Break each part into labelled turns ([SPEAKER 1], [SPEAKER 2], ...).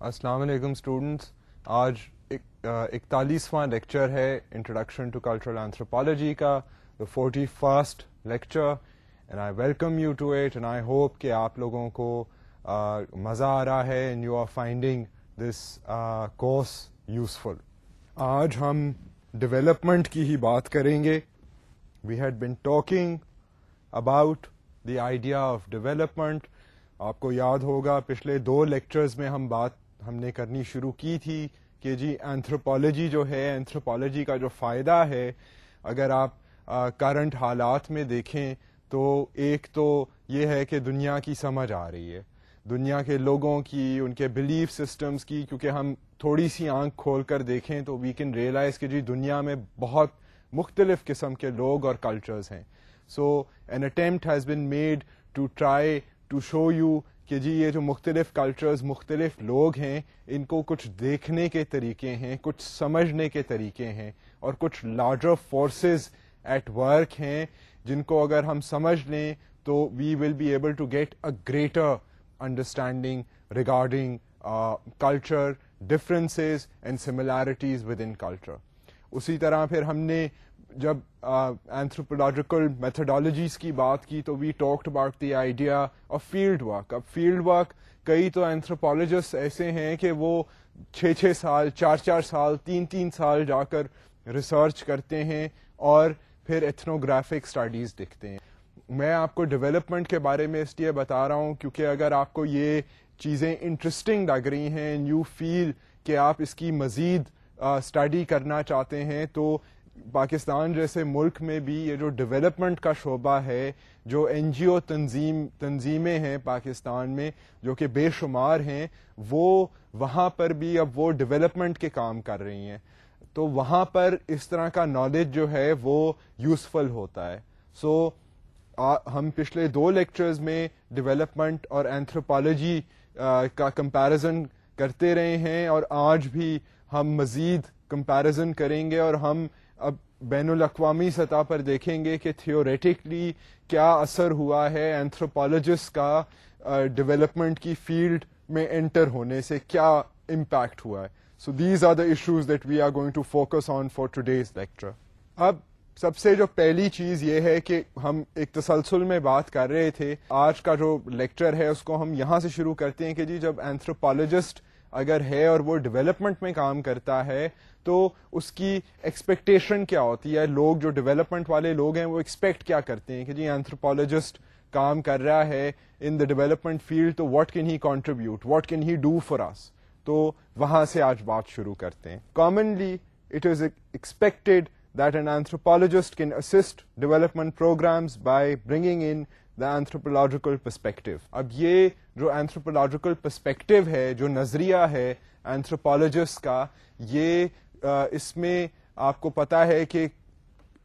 [SPEAKER 1] السلام علیکم اسٹوڈنٹس. آج 41واں لیکچر ہے انٹروڈکشن ٹو کلچرل اینتھروپالوجی کا, the 41st lecture, and I welcome you to it and I hope کہ آپ لوگوں کو مزہ آ رہا ہے and you are finding this course useful. آج ہم ڈیولپمنٹ کی ہی بات کریں گے. We had been talking about the idea of development. آپ کو یاد ہوگا پچھلے 2 لیکچرز میں ہم نے کرنی شروع کی تھی کہ جی اینتھروپالوجی جو ہے, اینتھروپالوجی کا جو فائدہ ہے, اگر آپ کرنٹ حالات میں دیکھیں تو ایک تو یہ ہے کہ دنیا کی سمجھ آ رہی ہے, دنیا کے لوگوں کی, ان کے بلیف سسٹمز کی, کیونکہ ہم تھوڑی سی آنکھ کھول کر دیکھیں تو وی کین ریئلائز کہ جی دنیا میں بہت مختلف قسم کے لوگ اور کلچرز ہیں. So an attempt has been made to try to show you کہ جی یہ جو مختلف کلچرز, مختلف لوگ ہیں, ان کو کچھ دیکھنے کے طریقے ہیں, کچھ سمجھنے کے طریقے ہیں, اور کچھ لارجر فورسز ایٹ ورک ہیں جن کو اگر ہم سمجھ لیں تو we will be able to get a greater understanding regarding culture, differences and similarities within culture. اسی طرح پھر ہم نے جب اینتھروپولوجیکل میتھڈالوجیز کی بات کی تو we talked about the idea of fieldwork. اب فیلڈ ورک, کئی تو اینتھروپولوجسٹ ایسے ہیں کہ وہ 6 سال, 4 سال, 3 سال جا کر ریسرچ کرتے ہیں اور پھر ایتھنوگرافک اسٹڈیز لکھتے ہیں. میں آپ کو ڈیولپمنٹ کے بارے میں اس لیے بتا رہا ہوں کیونکہ اگر آپ کو یہ چیزیں انٹرسٹنگ لگ رہی ہیں, یو فیل کہ آپ اس کی مزید اسٹڈی کرنا چاہتے ہیں, تو پاکستان جیسے ملک میں بھی یہ جو ڈیولپمنٹ کا شعبہ ہے, جو این جی او تنظیمیں ہیں پاکستان میں جو کہ بے شمار ہیں, وہ وہاں پر بھی اب وہ ڈیولپمنٹ کے کام کر رہی ہیں, تو وہاں پر اس طرح کا نالج جو ہے وہ یوزفل ہوتا ہے. سو ہم پچھلے 2 لیکچرز میں ڈیولپمنٹ اور اینتھروپالوجی کا کمپیریزن کرتے رہے ہیں, اور آج بھی ہم مزید کمپیریزن کریں گے, اور ہم اب بین الاقوامی سطح پر دیکھیں گے کہ تھیوریٹکلی کیا اثر ہوا ہے اینتھروپالوجسٹ کا ڈیولپمنٹ کی فیلڈ میں انٹر ہونے سے, کیا امپیکٹ ہوا ہے. So these are the issues that we are going to focus on for today's lecture. اب سب سے جو پہلی چیز یہ ہے کہ ہم ایک تسلسل میں بات کر رہے تھے, آج کا جو لیکچر ہے اس کو ہم یہاں سے شروع کرتے ہیں کہ جی جب اینتھروپالوجسٹ اگر ہے اور وہ ڈیولپمنٹ میں کام کرتا ہے تو اس کی ایکسپیکٹیشن کیا ہوتی ہے. لوگ جو ڈیولپمنٹ والے لوگ ہیں وہ ایکسپیکٹ کیا کرتے ہیں کہ جی اینتھروپالوجسٹ کام کر رہا ہے ان دا ڈیولپمنٹ فیلڈ, تو what can he contribute, what can he do for us. تو وہاں سے آج بات شروع کرتے ہیں. Commonly it is expected that an anthropologist can assist development programs by bringing in the anthropological perspective. اب یہ جو anthropological perspective ہے, جو نظریہ ہے anthropologist کا, یہ اس میں آپ کو پتا ہے کہ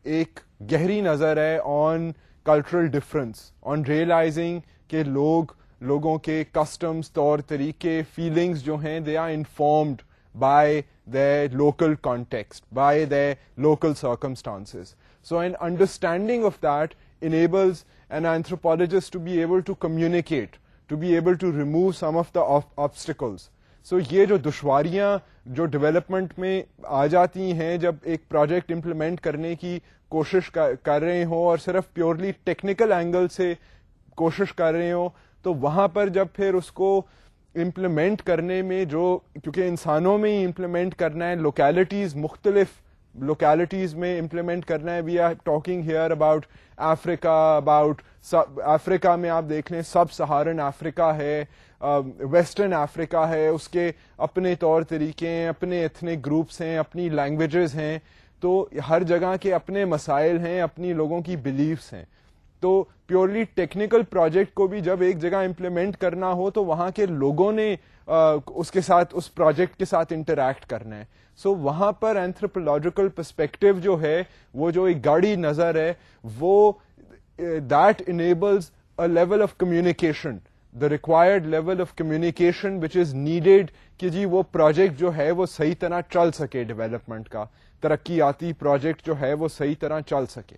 [SPEAKER 1] ایک گہری نظر ہے on cultural difference, on realizing کہ لوگوں کے customs, طور طریقے, feelings جو ہیں they are informed by their local context, by their local circumstances. So an understanding of that enables an anthropologist to be able to communicate, to be able to remove some of the obstacles. So یہ جو دشواریاں جو development میں آ جاتی ہیں جب ایک project implement کرنے کی کوشش کر رہے ہوں اور صرف پیورلی ٹیکنیکل اینگل سے کوشش کر رہے ہوں, تو وہاں پر جب پھر اس کو امپلیمنٹ کرنے میں کیونکہ انسانوں میں ہی امپلیمنٹ کرنا ہے, لوکیلٹیز, مختلف لوکیلٹیز میں امپلیمنٹ کرنا ہے. We are talking here about افریقہ میں آپ دیکھ لیں, سب سہارن افریقہ ہے, ویسٹرن افریقہ ہے, اس کے اپنے طور طریقے ہیں, اپنے ایتھنک گروپس ہیں, اپنی لینگویجز ہیں, تو ہر جگہ کے اپنے مسائل ہیں, اپنی لوگوں کی بلیفس ہیں. تو پیورلی ٹیکنیکل پروجیکٹ کو بھی جب ایک جگہ امپلیمنٹ کرنا ہو تو وہاں کے لوگوں نے اس کے ساتھ, اس پروجیکٹ کے ساتھ انٹریکٹ کرنا ہے. سو وہاں پر اینتھروپولوجیکل پرسپیکٹو جو ہے, وہ جو ایک گاڑی نظر ہے, وہ that enables a level of communication, the required level of communication which is needed کہ جی وہ پروجیکٹ جو ہے وہ صحیح طرح چل سکے, ڈیولپمنٹ کا ترقیاتی پروجیکٹ جو ہے وہ صحیح طرح چل سکے.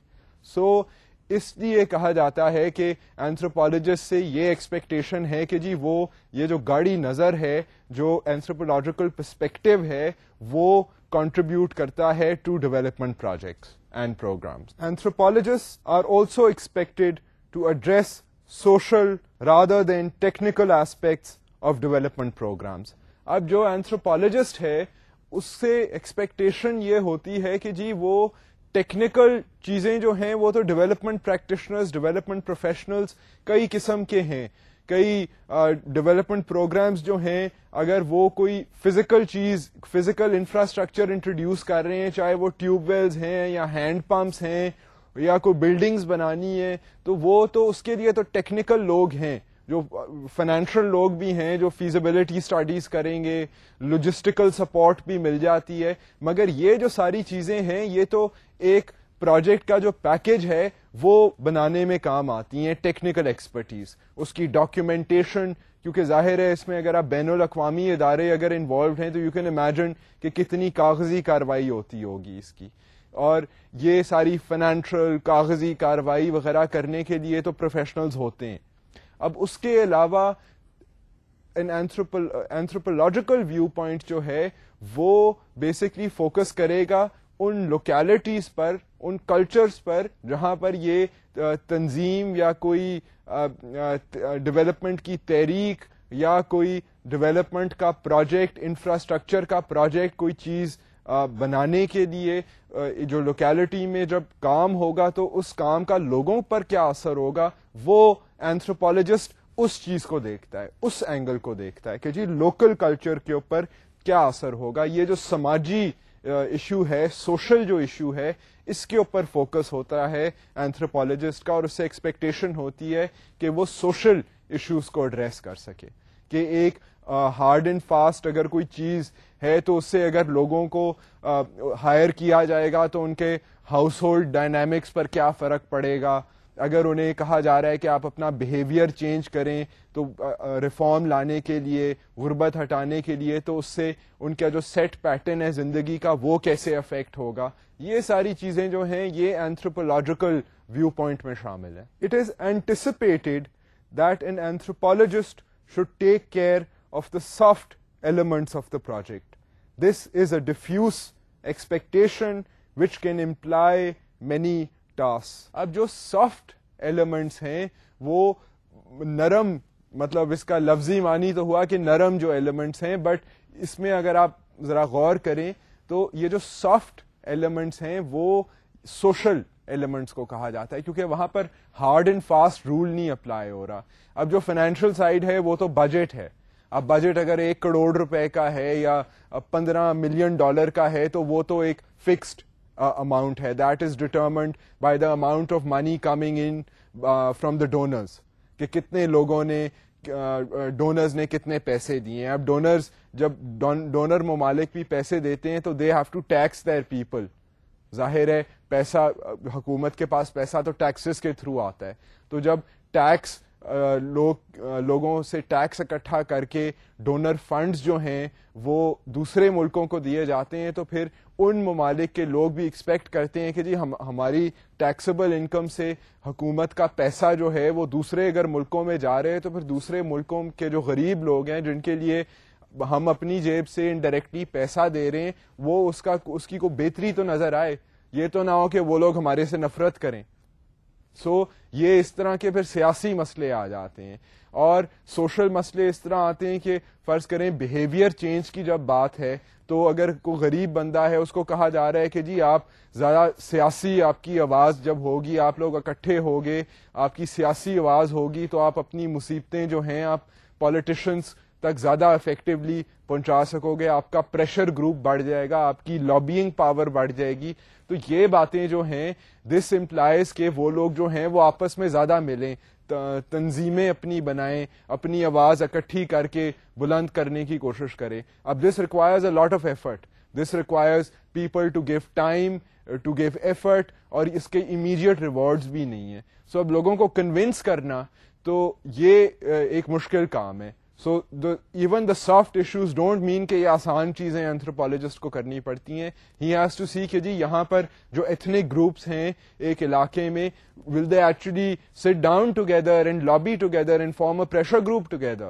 [SPEAKER 1] سو اس لیے کہا جاتا ہے کہ اینتھروپولوجسٹ سے یہ ایکسپیکٹیشن ہے کہ جی وہ یہ جو گاڑی نظر ہے, جو اینتھروپولوجیکل پرسپیکٹو ہے, وہ کنٹریبیوٹ کرتا ہے to development projects and programmes. Anthropologists are also expected to address social rather than technical aspects of development programs. اب جو anthropologist ہے اس سے ایکسپیکٹیشن یہ ہوتی ہے کہ جی وہ ٹیکنیکل چیزیں جو ہیں وہ تو ڈیولپمنٹ پریکٹیشنرز, ڈیولپمنٹ پروفیشنلز کئی قسم کے ہیں. کئی ڈیولپمنٹ پروگرامز جو ہیں اگر وہ کوئی فزیکل چیز, فزیکل انفراسٹرکچر انٹروڈیوس کر رہے ہیں, چاہے وہ ٹیوب ویلز ہیں یا ہینڈ پمپس ہیں یا کوئی بلڈنگز بنانی ہے, تو وہ تو اس کے لیے تو ٹیکنیکل لوگ ہیں, جو فائنینشیل لوگ بھی ہیں جو فیزیبلٹی اسٹڈیز کریں گے, لاجسٹیکل سپورٹ بھی مل جاتی ہے. مگر یہ جو ساری چیزیں ہیں یہ تو ایک پروجیکٹ کا جو پیکج ہے وہ بنانے میں کام آتی ہیں. ٹیکنیکل ایکسپرٹیز, اس کی ڈاکیومنٹیشن, کیونکہ ظاہر ہے اس میں اگر آپ بین الاقوامی ادارے اگر انوالوڈ ہیں تو یو کین امیجن کہ کتنی کاغذی کارروائی ہوتی ہوگی اس کی, اور یہ ساری فائنینشیل کاغذی کارروائی وغیرہ کرنے کے لیے تو پروفیشنلز ہوتے ہیں. اب اس کے علاوہ اینتھروپولوجیکل ویو پوائنٹ جو ہے وہ بیسکلی فوکس کرے گا ان لوکیلٹیز پر, ان کلچرز پر جہاں پر یہ تنظیم یا کوئی ڈیولپمنٹ کی تحریک یا کوئی ڈیولپمنٹ کا پروجیکٹ, انفراسٹرکچر کا پروجیکٹ, کوئی چیز بنانے کے لیے جو لوکیلٹی میں جب کام ہوگا تو اس کام کا لوگوں پر کیا اثر ہوگا, وہ اینتھروپولوجسٹ اس چیز کو دیکھتا ہے, اس اینگل کو دیکھتا ہے کہ جی لوکل کلچر کے اوپر کیا اثر ہوگا. یہ جو سماجی ایشو ہے, سوشل جو ایشو ہے, اس کے اوپر فوکس ہوتا ہے اینتھروپولوجسٹ کا, اور اس سے ایکسپیکٹیشن ہوتی ہے کہ وہ سوشل ایشوز کو ایڈریس کر سکے. کہ ایک ہارڈ اینڈ فاسٹ اگر کوئی چیز ہے تو اس سے اگر لوگوں کو ہائر کیا جائے گا تو ان کے ہاؤس ہولڈ ڈائنامکس پر کیا فرق پڑے گا. اگر انہیں کہا جا رہا ہے کہ آپ اپنا بیہیویئر چینج کریں تو ریفارم لانے کے لیے, غربت ہٹانے کے لیے, تو اس سے ان کا جو سیٹ پیٹرن ہے زندگی کا وہ کیسے افیکٹ ہوگا. یہ ساری چیزیں جو ہیں یہ اینتھروپولوجیکل ویو پوائنٹ میں شامل ہیں. It is anticipated that an anthropologist should take care of the soft elements of the project. This is a diffuse expectation which can imply many tasks. اب جو soft elements ہیں وہ نرم, مطلب اس کا لفظی معنی تو ہوا کہ نرم جو ایلیمنٹس ہیں, بٹ اس میں اگر آپ ذرا غور کریں تو یہ جو سافٹ ایلیمنٹس ہیں وہ سوشل ایلیمنٹس کو کہا جاتا ہے, کیونکہ وہاں پر ہارڈ اینڈ فاسٹ رول نہیں اپلائی ہو رہا. اب جو فائنینشیل سائڈ ہے وہ تو بجٹ ہے. اب بجٹ اگر 1 کروڑ روپے کا ہے یا 15 ملین ڈالر کا ہے تو وہ تو ایک فکسڈ اماؤنٹ ہے. That is determined by the amount of money coming in from the donors, کہ کتنے لوگوں نے, ڈونرز نے کتنے پیسے دیے ہیں. اب ڈونرز جب ڈونر ممالک بھی پیسے دیتے ہیں تو they have to tax their people. ظاہر ہے پیسہ, حکومت کے پاس پیسہ تو ٹیکسز کے تھرو آتا ہے, تو جب ٹیکس لوگوں سے ٹیکس اکٹھا کر کے ڈونر فنڈز جو ہیں وہ دوسرے ملکوں کو دیے جاتے ہیں, تو پھر ان ممالک کے لوگ بھی ایکسپیکٹ کرتے ہیں کہ جی ہماری ٹیکسیبل انکم سے حکومت کا پیسہ جو ہے وہ دوسرے اگر ملکوں میں جا رہے ہیں تو پھر دوسرے ملکوں کے جو غریب لوگ ہیں جن کے لیے ہم اپنی جیب سے انڈائریکٹلی پیسہ دے رہے ہیں وہ اس کی کو بہتری تو نظر آئے, یہ تو نہ ہو کہ وہ لوگ ہمارے سے نفرت کریں. سو یہ اس طرح کے پھر سیاسی مسئلے آ جاتے ہیں, اور سوشل مسئلے اس طرح آتے ہیں کہ فرض کریں بیہیویئر چینج کی جب بات ہے تو اگر کوئی غریب بندہ ہے اس کو کہا جا رہا ہے کہ جی آپ زیادہ سیاسی, آپ کی آواز جب ہوگی, آپ لوگ اکٹھے ہوگے, آپ کی سیاسی آواز ہوگی تو آپ اپنی مصیبتیں جو ہیں آپ پولیٹیشنز تک زیادہ افیکٹولی پہنچا سکو گے, آپ کا پریشر گروپ بڑھ جائے گا, آپ کی لابینگ پاور بڑھ جائے گی. تو یہ باتیں جو ہیں دس امپلائز کہ وہ لوگ جو ہیں وہ آپس میں زیادہ ملیں, تنظیمیں اپنی بنائیں, اپنی آواز اکٹھی کر کے بلند کرنے کی کوشش کریں. اب this requires a lot of effort, this requires people to give time, to give effort, اور اس کے امیڈیٹ ریوارڈز بھی نہیں ہیں. سو اب لوگوں کو کنونس کرنا تو یہ ایک مشکل کام ہے. So even the soft issues don't mean کہ یہ آسان چیزیں اینتھروپالوجسٹ کو کرنی پڑتی ہیں. ہی ہیز ٹو سی کہ جی یہاں پر جو ایتھنک گروپس ہیں ایک علاقے میں, will they actually sit down together and lobby together and form a pressure group together.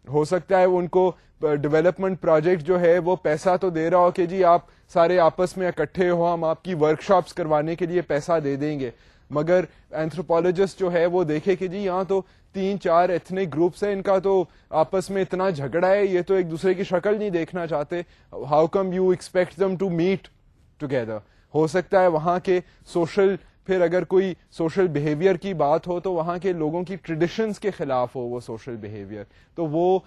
[SPEAKER 1] ہو سکتا ہے ان کو ڈیولپمنٹ پروجیکٹ جو ہے وہ پیسہ تو دے رہا ہو کہ جی آپ سارے آپس میں اکٹھے ہو, ہم آپ کی ورک شاپس کروانے کے لیے پیسہ دے دیں گے, مگر اینتھروپالوجسٹ جو ہے وہ دیکھے کہ جی یہاں تو 3-4 ایتھنک گروپس ہیں, ان کا تو آپس میں اتنا جھگڑا ہے, یہ تو ایک دوسرے کی شکل نہیں دیکھنا چاہتے, how come you expect them to meet together. ہو سکتا ہے وہاں کے سوشل, پھر اگر کوئی سوشل بیہیویئر کی بات ہو تو وہاں کے لوگوں کی ٹریڈیشنز کے خلاف ہو وہ سوشل بیہیویئر, تو وہ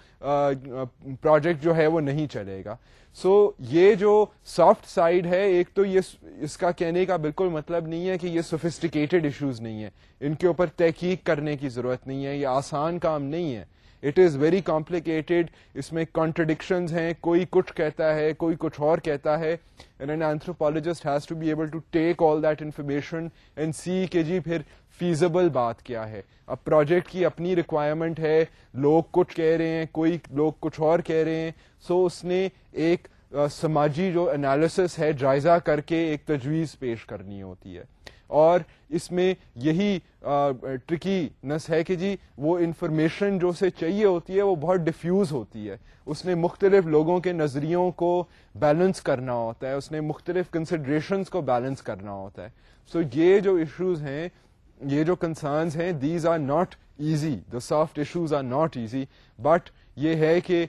[SPEAKER 1] پروجیکٹ جو ہے وہ نہیں چلے گا. سو یہ جو سافٹ سائڈ ہے, ایک تو یہ اس کا کہنے کا بالکل مطلب نہیں ہے کہ یہ سوفسٹیکیٹڈ ایشوز نہیں ہیں, ان کے اوپر تحقیق کرنے کی ضرورت نہیں ہے, یہ آسان کام نہیں ہے. اٹ از ویری کمپلیکیٹڈ, اس میں کانٹرڈکشنز ہیں, کوئی کچھ کہتا ہے کوئی کچھ اور کہتا ہے, and an anthropologist has to be able to take all that information and see کہ جی پھر فیزیبل بات کیا ہے. اب پروجیکٹ کی اپنی ریکوائرمنٹ ہے, لوگ کچھ کہہ رہے ہیں, کوئی لوگ کچھ اور کہہ رہے ہیں, سو اس نے ایک سماجی جو انالیسس ہے جائزہ کر کے ایک تجویز پیش کرنی ہوتی ہے. اور اس میں یہی ٹرکی نس ہے کہ جی وہ انفارمیشن جو اسے چاہیے ہوتی ہے وہ بہت ڈیفیوز ہوتی ہے, اس نے مختلف لوگوں کے نظریوں کو بیلنس کرنا ہوتا ہے, اس نے مختلف کنسیڈریشنز کو بیلنس کرنا ہوتا ہے. سو یہ جو ایشوز ہیں, یہ جو کنسرنز ہیں, these are not easy, the soft issues are not easy, but یہ ہے کہ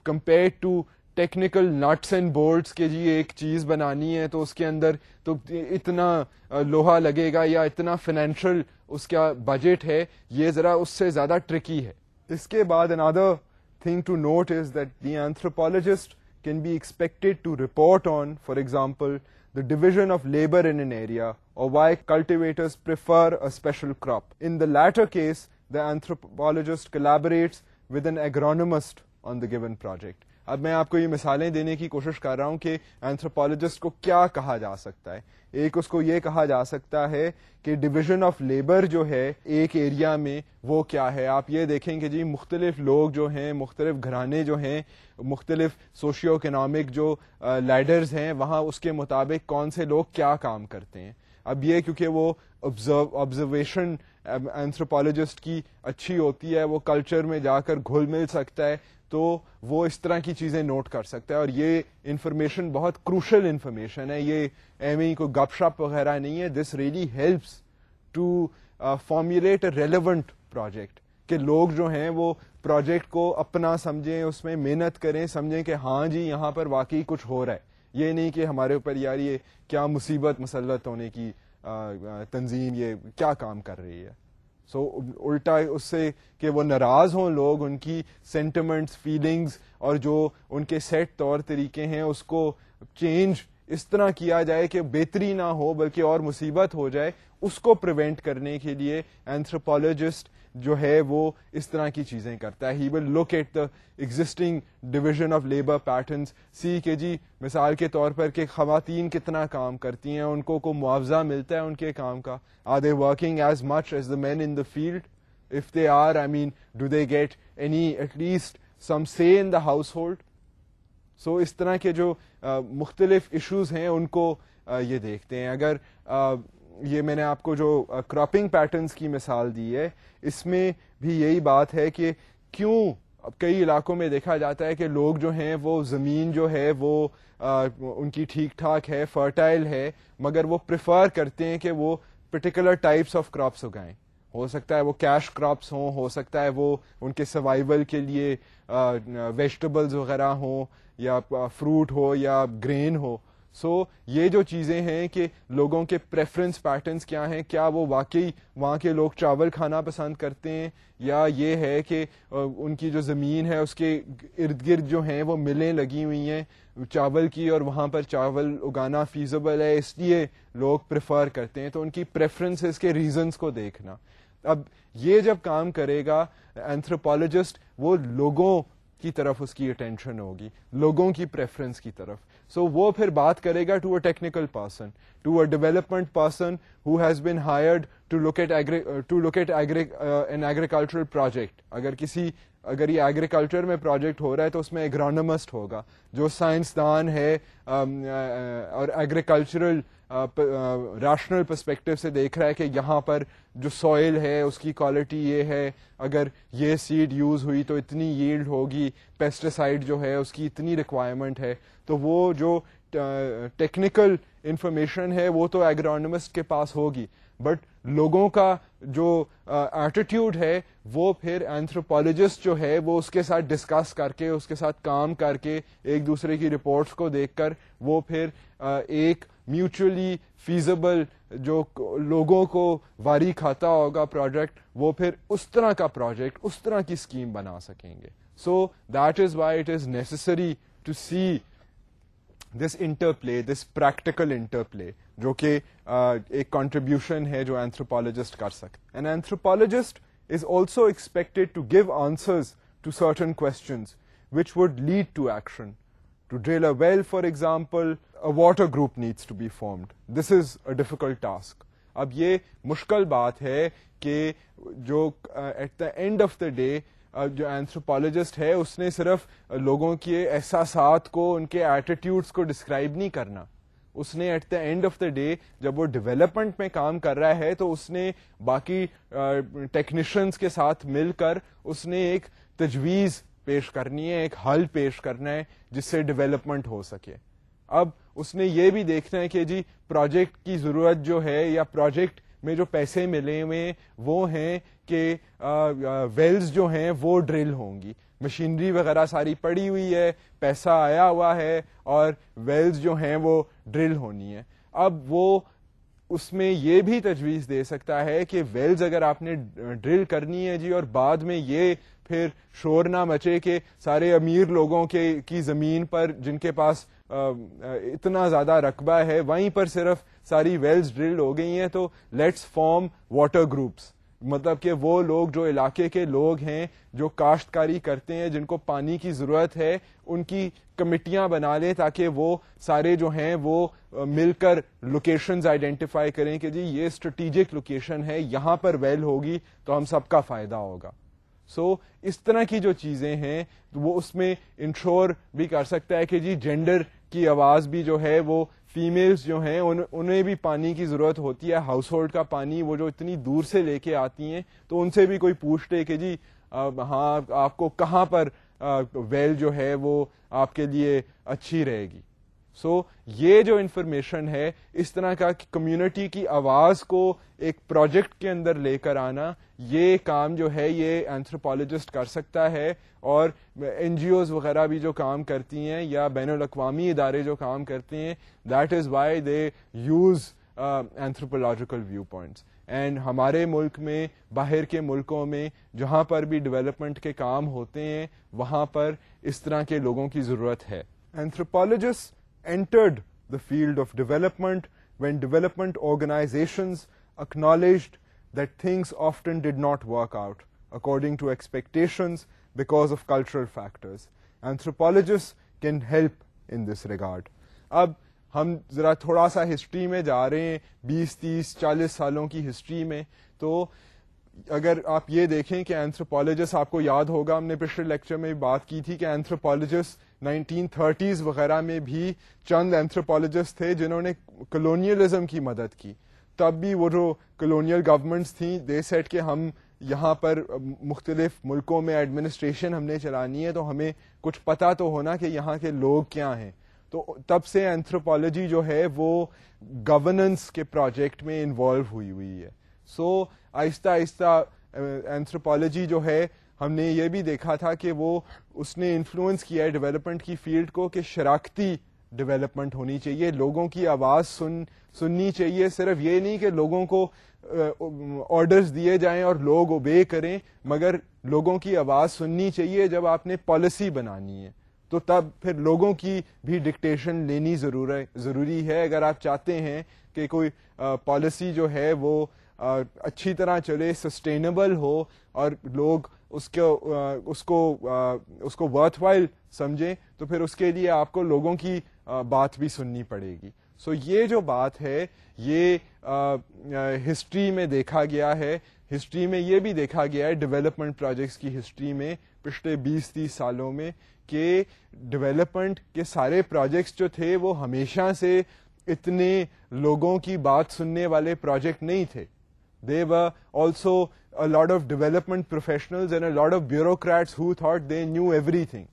[SPEAKER 1] compare to technical nuts and bolts کے جی ایک چیز بنانی ہے تو اس کے اندر تو اتنا لوہا لگے گا یا اتنا فائنینشیل اس کا بجٹ ہے, یہ ذرا اس سے زیادہ ٹرکی ہے. اس کے بعد another thing to note is that the anthropologist can be expected to report on, for example, the division of labor in an area or why cultivators prefer a special crop. In the latter case, the anthropologist collaborates with an agronomist on the given project. اب میں آپ کو یہ مثالیں دینے کی کوشش کر رہا ہوں کہ اینتھروپالوجسٹ کو کیا کہا جا سکتا ہے. ایک اس کو یہ کہا جا سکتا ہے کہ ڈویژن آف لیبر جو ہے ایک ایریا میں وہ کیا ہے. آپ یہ دیکھیں کہ جی مختلف لوگ جو ہیں, مختلف گھرانے جو ہیں, مختلف سوشیو اکنامک جو لیڈرز ہیں, وہاں اس کے مطابق کون سے لوگ کیا کام کرتے ہیں. اب یہ کیونکہ وہ آبزرویشن اینتھروپالوجسٹ کی اچھی ہوتی ہے, وہ کلچر میں جا کر گھل مل سکتا ہے, تو وہ اس طرح کی چیزیں نوٹ کر سکتا ہے. اور یہ انفارمیشن بہت کروشل انفارمیشن ہے, یہ ایم ای کوئی گپ شپ وغیرہ نہیں ہے. This really helps to formulate a relevant project, کہ لوگ جو ہیں وہ پروجیکٹ کو اپنا سمجھیں, اس میں محنت کریں, سمجھیں کہ ہاں جی یہاں پر واقعی کچھ ہو رہا ہے, یہ نہیں کہ ہمارے اوپر یار یہ کیا مصیبت مسلط ہونے کی تنظیم یہ کیا کام کر رہی ہے. سو الٹا اس سے کہ وہ ناراض ہوں لوگ, ان کی سینٹیمنٹس, فیلنگز اور جو ان کے سیٹ طور طریقے ہیں اس کو چینج اس طرح کیا جائے کہ بہتری نہ ہو بلکہ اور مصیبت ہو جائے, اس کو پریونٹ کرنے کے لیے اینتھروپالوجسٹ جو ہے وہ اس طرح کی چیزیں کرتا ہے. He will look at the existing division of labour patterns, see کہ جی مثال کے طور پر کہ خواتین کتنا کام کرتی ہیں, ان کو معاوضہ ملتا ہے ان کے کام کا, are they working as much as the men in the field, if they are I mean do they get any at least some say in the house hold. سو اس طرح کے جو مختلف ایشوز ہیں ان کو یہ دیکھتے ہیں. اگر یہ میں نے آپ کو جو کراپنگ پیٹرنز کی مثال دی ہے, اس میں بھی یہی بات ہے کہ کیوں اب کئی علاقوں میں دیکھا جاتا ہے کہ لوگ جو ہیں وہ زمین جو ہے وہ ان کی ٹھیک ٹھاک ہے, فرٹائل ہے, مگر وہ پریفر کرتے ہیں کہ وہ پرٹیکولر ٹائپس آف کراپس اگائیں. ہو سکتا ہے وہ کیش کراپس ہوں, ہو سکتا ہے وہ ان کے سروائیول کے لیے ویجیٹیبلز وغیرہ ہوں, یا فروٹ ہو یا گرین ہو. سو یہ جو چیزیں ہیں کہ لوگوں کے پریفرنس پیٹرنس کیا ہیں, کیا وہ واقعی وہاں کے لوگ چاول کھانا پسند کرتے ہیں, یا یہ ہے کہ ان کی جو زمین ہے اس کے ارد گرد جو ہیں وہ ملیں لگی ہوئی ہیں چاول کی, اور وہاں پر چاول اگانا فیزیبل ہے اس لیے لوگ پریفر کرتے ہیں. تو ان کی پریفرنسز کے ریزنز کو دیکھنا. اب یہ جب کام کرے گا اینتھروپالوجسٹ, وہ لوگوں کی طرف اس کی اٹینشن ہوگی, لوگوں کی پریفرنس کی طرف. سو وہ پھر بات کرے گا to a technical person, to a development person who has been hired to look at an agricultural project. اگر کسی اگر یہ ایگریکلچر میں پروجیکٹ ہو رہا ہے تو اس میں ایگرونومسٹ ہوگا جو سائنسدان ہے اور ایگریکلچرل ریشنل پرسپیکٹو سے دیکھ رہا ہے کہ یہاں پر جو سوئل ہے اس کی کوالٹی یہ ہے, اگر یہ سیڈ یوز ہوئی تو اتنی ییلڈ ہوگی, پیسٹیسائڈ جو ہے اس کی اتنی ریکوائرمنٹ ہے. تو وہ جو ٹیکنیکل انفارمیشن ہے وہ تو ایگرونومسٹ کے پاس ہوگی, بٹ لوگوں کا جو ایٹیٹیوڈ ہے وہ پھر اینتھروپولوجسٹ جو ہے وہ اس کے ساتھ ڈسکس کر کے, اس کے ساتھ کام کر کے, ایک دوسرے کی رپورٹس کو دیکھ کر وہ پھر ایک میوچولی فیزیبل جو لوگوں کو واری کھاتا ہوگا پروجیکٹ, وہ پھر اس طرح کا پروجیکٹ, اس طرح کی اسکیم بنا سکیں گے. So that is why it is necessary to see this interplay, this practical interplay, جو کہ ایک کنٹریبیوشن ہے جو اینتھروپولوجسٹ کر سکتے. An anthropologist is also expected to give answers to certain questions which would lead to action. To drill a well, for example, a water group needs to be formed. This is a difficult task. اب یہ مشکل بات ہے کہ جو at the end of the day جو anthropologist ہے اس نے صرف لوگوں کے احساسات کو, ان کے ایٹیٹیوڈس کو ڈسکرائب نہیں کرنا. اس نے at the end of the day جب وہ ڈیولپمنٹ میں کام کر رہا ہے تو اس نے باقی ٹیکنیشینس کے ساتھ مل کر اس نے ایک تجویز پیش کرنی ہے, ایک حل پیش کرنا ہے جس سے ڈیولپمنٹ ہو سکے. اب اس نے یہ بھی دیکھنا ہے کہ جی پروجیکٹ کی ضرورت جو ہے یا پروجیکٹ میں جو پیسے ملے ہوئے وہ ہیں کہ ویلز جو ہیں وہ ڈرل ہوں گی, مشینری وغیرہ ساری پڑی ہوئی ہے, پیسہ آیا ہوا ہے اور ویلز جو ہیں وہ ڈرل ہونی ہے. اب وہ اس میں یہ بھی تجویز دے سکتا ہے کہ ویلز اگر آپ نے ڈرل کرنی ہے جی اور بعد میں یہ پھر شور نہ مچے کہ سارے امیر لوگوں کی زمین پر جن کے پاس اتنا زیادہ رقبہ ہے وہیں پر صرف ساری ویلز ڈرل ہو گئی ہیں, تو لیٹس فارم واٹر گروپس. مطلب کہ وہ لوگ جو علاقے کے لوگ ہیں جو کاشتکاری کرتے ہیں, جن کو پانی کی ضرورت ہے, ان کی کمیٹیاں بنا لیں تاکہ وہ سارے جو ہیں وہ مل کر لوکیشنز آئیڈینٹیفائی کریں کہ جی یہ اسٹریٹجک لوکیشن ہے, یہاں پر ویل ہوگی تو ہم سب کا فائدہ ہوگا. سو اس طرح کی جو چیزیں ہیں وہ اس میں انشور بھی کر سکتا ہے کہ جی جینڈر کی آواز بھی جو ہے وہ فیمیلز جو ہیں انہیں بھی پانی کی ضرورت ہوتی ہے, ہاؤس ہولڈ کا پانی وہ جو اتنی دور سے لے کے آتی ہیں, تو ان سے بھی کوئی پوچھ لے کہ جی ہاں آپ کو کہاں پر ویل جو ہے وہ آپ کے لیے اچھی رہے گی. سو یہ جو انفارمیشن ہے اس طرح کا کمیونٹی کی آواز کو ایک پروجیکٹ کے اندر لے کر آنا, یہ کام جو ہے یہ اینتھروپولوجسٹ کر سکتا ہے. اور این جی اوز وغیرہ بھی جو کام کرتی ہیں یا بین الاقوامی ادارے جو کام کرتے ہیں, that is why they use anthropological viewpoints. And ہمارے ملک میں, باہر کے ملکوں میں جہاں پر بھی ڈیولپمنٹ کے کام ہوتے ہیں وہاں پر اس طرح کے لوگوں کی ضرورت ہے. Anthropologist entered the field of development when development organizations acknowledged that things often did not work out according to expectations because of cultural factors. Anthropologists can help in this regard. اب ہم ذرا تھوڑا سا ہسٹری میں جا رہے ہیں, 20, 30, 40 سالوں کی ہسٹری میں. تو اگر آپ یہ دیکھیں کہ اینتھروپولوجسٹ, آپ کو یاد ہوگا ہم نے پچھلے لیکچر میں بات کی تھی کہ اینتھروپولوجسٹ 1930s وغیرہ میں بھی چند اینتھروپولوجسٹ تھے جنہوں نے کلونیلزم کی مدد کی. تب بھی وہ جو کلونیل گورنمنٹس تھیں دے سیٹ کہ ہم یہاں پر مختلف ملکوں میں ایڈمنسٹریشن ہم نے چلانی ہے تو ہمیں کچھ پتہ تو ہونا کہ یہاں کے لوگ کیا ہیں. تو تب سے اینتھروپولوجی جو ہے وہ گورننس کے پروجیکٹ میں انوالو ہوئی ہے. سو آہستہ آہستہ اینتھروپولوجی جو ہے ہم نے یہ بھی دیکھا تھا کہ وہ اس نے انفلوئنس کیا ہے ڈیولپمنٹ کی فیلڈ کو کہ شراکتی ڈیولپمنٹ ہونی چاہیے, لوگوں کی آواز سننی چاہیے. صرف یہ نہیں کہ لوگوں کو آرڈرز دیے جائیں اور لوگ اوبے کریں, مگر لوگوں کی آواز سننی چاہیے. جب آپ نے پالیسی بنانی ہے تو تب پھر لوگوں کی بھی ڈکٹیشن لینی ضروری ہے. اگر آپ چاہتے ہیں کہ کوئی پالیسی جو ہے وہ اچھی طرح چلے, سسٹینیبل ہو اور لوگ اس کو ورتھ وائل سمجھیں, تو پھر اس کے لیے آپ کو لوگوں کی بات بھی سننی پڑے گی. سو یہ جو بات ہے یہ ہسٹری میں دیکھا گیا ہے. ہسٹری میں یہ بھی دیکھا گیا ہے ڈیولپمنٹ پروجیکٹس کی ہسٹری میں پچھلے 20-30 سالوں میں کہ ڈیولپمنٹ کے سارے پروجیکٹس جو تھے وہ ہمیشہ سے اتنے لوگوں کی بات سننے والے پروجیکٹ نہیں تھے. They were also a lot of development professionals and a lot of bureaucrats who thought they knew everything.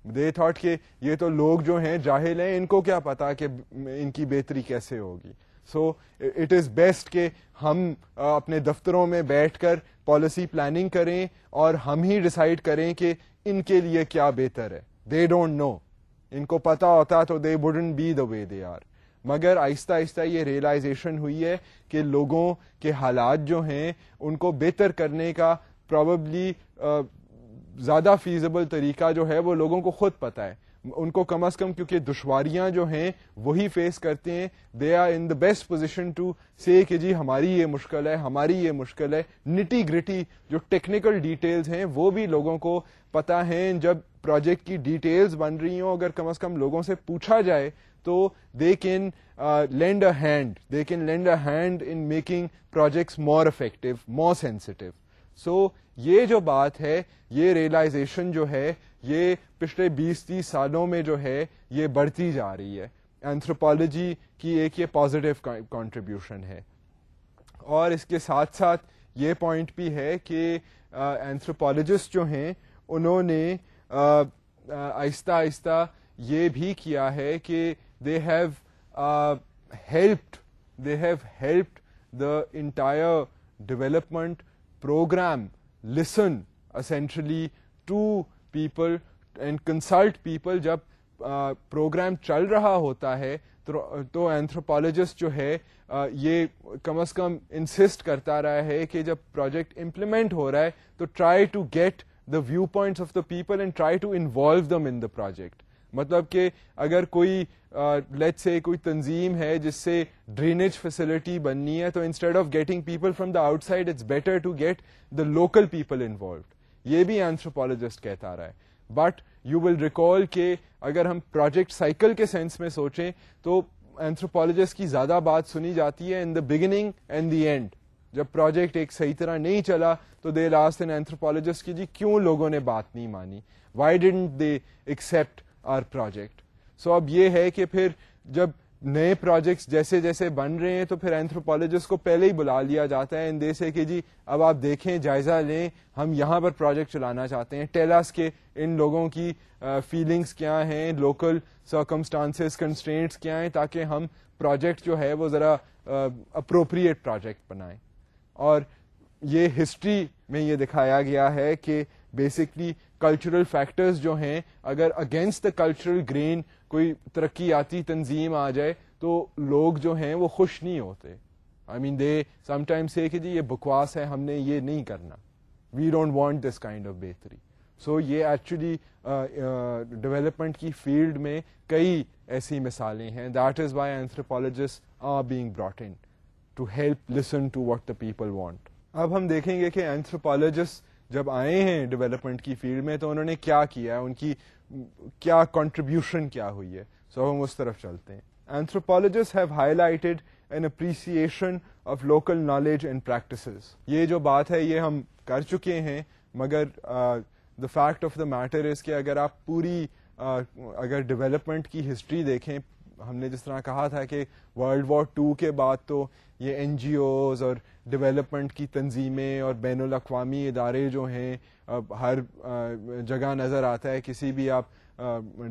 [SPEAKER 1] They thought کہ یہ تو لوگ جو ہیں جاہل ہیں, ان کو کیا پتا کہ ان کی بہتری کیسے ہوگی. سو اٹ از بیسٹ کہ ہم اپنے دفتروں میں بیٹھ کر پالیسی پلاننگ کریں اور ہم ہی ڈیسائیڈ کریں کہ ان کے لیے کیا بہتر ہے. They don't know. ان کو پتا ہوتا تو they wouldn't be the way they are. مگر آہستہ آہستہ یہ ریئلائزیشن ہوئی ہے کہ لوگوں کے حالات جو ہیں ان کو بہتر کرنے کا پروبیبلی زیادہ فیزیبل طریقہ جو ہے وہ لوگوں کو خود پتہ ہے. ان کو کم از کم کیونکہ دشواریاں جو ہیں وہی فیس کرتے ہیں, they are in the best position to say کہ جی ہماری یہ مشکل ہے, ہماری یہ مشکل ہے. نٹی گریٹی جو ٹیکنیکل ڈیٹیلز ہیں وہ بھی لوگوں کو پتہ ہیں. جب پروجیکٹ کی ڈیٹیلز بن رہی ہوں اگر کم از کم لوگوں سے پوچھا جائے تو they can lend a hand in making projects more effective, more sensitive. So یہ جو بات ہے, یہ ریئلائزیشن جو ہے یہ پچھلے 20-30 سالوں میں جو ہے یہ بڑھتی جا رہی ہے. اینتھروپالوجی کی ایک یہ پازیٹیو کنٹریبیوشن ہے. اور اس کے ساتھ ساتھ یہ پوائنٹ بھی ہے کہ اینتھروپالوجسٹ جو ہیں انہوں نے آہستہ آہستہ یہ بھی کیا ہے کہ they have helped the entire development program listen essentially to people and consult people. جب پروگرام چل رہا ہوتا ہے تو اینتھروپالوجسٹ جو ہے یہ کم از کم انسسٹ کرتا رہا ہے کہ جب پروجیکٹ امپلیمنٹ ہو رہا ہے تو try to get the viewpoints of the people and try to involve them in the project. مطلب کہ اگر کوئی لیٹس سے کوئی تنظیم ہے جس سے ڈرینیج فیسلٹی بننی ہے تو instead of getting people from the outside it's better to get the local people involved. یہ بھی اینتھروپالوجسٹ کہتا رہا ہے. بٹ یو ول ریکال کہ اگر ہم پروجیکٹ سائیکل کے سینس میں سوچیں تو اینتھروپالوجسٹ کی زیادہ بات سنی جاتی ہے in the beginning and the end. جب پروجیکٹ ایک صحیح طرح نہیں چلا تو دے لاسٹ این اینتھروپالوجسٹ کی جی کیوں لوگوں نے بات نہیں مانی, why didn't they accept our project. So اب یہ ہے کہ پھر جب نئے پروجیکٹس جیسے جیسے بن رہے ہیں تو پھر اینتھروپالوجسٹ کو پہلے ہی بلا لیا جاتا ہے ان سے کہ جی اب آپ دیکھیں, جائزہ لیں, ہم یہاں پر پروجیکٹ چلانا چاہتے ہیں. ٹیل اس کہ ان لوگوں کی فیلنگس کیا ہیں, لوکل سرکمسٹانسز, کنسٹرینٹس کیا ہیں, تاکہ ہم پروجیکٹ جو ہے وہ ذرا اپروپریٹ پروجیکٹ بنائیں. اور یہ ہسٹری میں یہ دکھایا گیا ہے کہ بیسکلی کلچرل فیکٹرز جو ہیں اگر اگینسٹ دا کلچرل گرین کوئی ترقیاتی تنظیم آ جائے تو لوگ جو ہیں وہ خوش نہیں ہوتے. آئی مین دے سم ٹائم سے کہ جی یہ بکواس ہے, ہم نے یہ نہیں کرنا, we don't want this kind of بہتری. سو یہ ایکچولی ڈیولپمنٹ کی فیلڈ میں کئی ایسی مثالیں ہیں. That is why anthropologist are being brought in to help listen to what the people want. اب ہم دیکھیں گے کہ اینتھروپالوجسٹ جب آئے ہیں ڈیولپمنٹ کی فیلڈ میں تو انہوں نے کیا کیا ہے, ان کی کیا کنٹریبیوشن کیا ہوئی ہے. سو ہم اس طرف چلتے ہیں. Anthropologist have highlighted an appreciation of local knowledge and practices. یہ جو بات ہے یہ ہم کر چکے ہیں, مگر the fact of the matter is کہ اگر آپ پوری اگر ڈیولپمنٹ کی ہسٹری دیکھیں, ہم نے جس طرح کہا تھا کہ ورلڈ وار 2 کے بعد تو یہ این جی اوز اور ڈیولپمنٹ کی تنظیمیں اور بین الاقوامی ادارے جو ہیں ہر جگہ نظر آتا ہے. کسی بھی آپ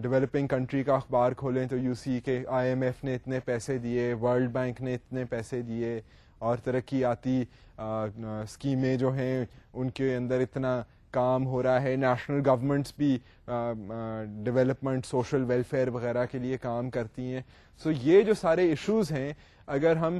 [SPEAKER 1] ڈیولپنگ کنٹری کا اخبار کھولیں تو یو سی کہ آئی ایم ایف نے اتنے پیسے دیے, ورلڈ بینک نے اتنے پیسے دیے, اور ترقیاتی اسکیمیں جو ہیں ان کے اندر اتنا کام ہو رہا ہے. نیشنل گورنمنٹس بھی ڈیولپمنٹ, سوشل ویلفیئر وغیرہ کے لیے کام کرتی ہیں. سو یہ جو سارے ایشوز ہیں اگر ہم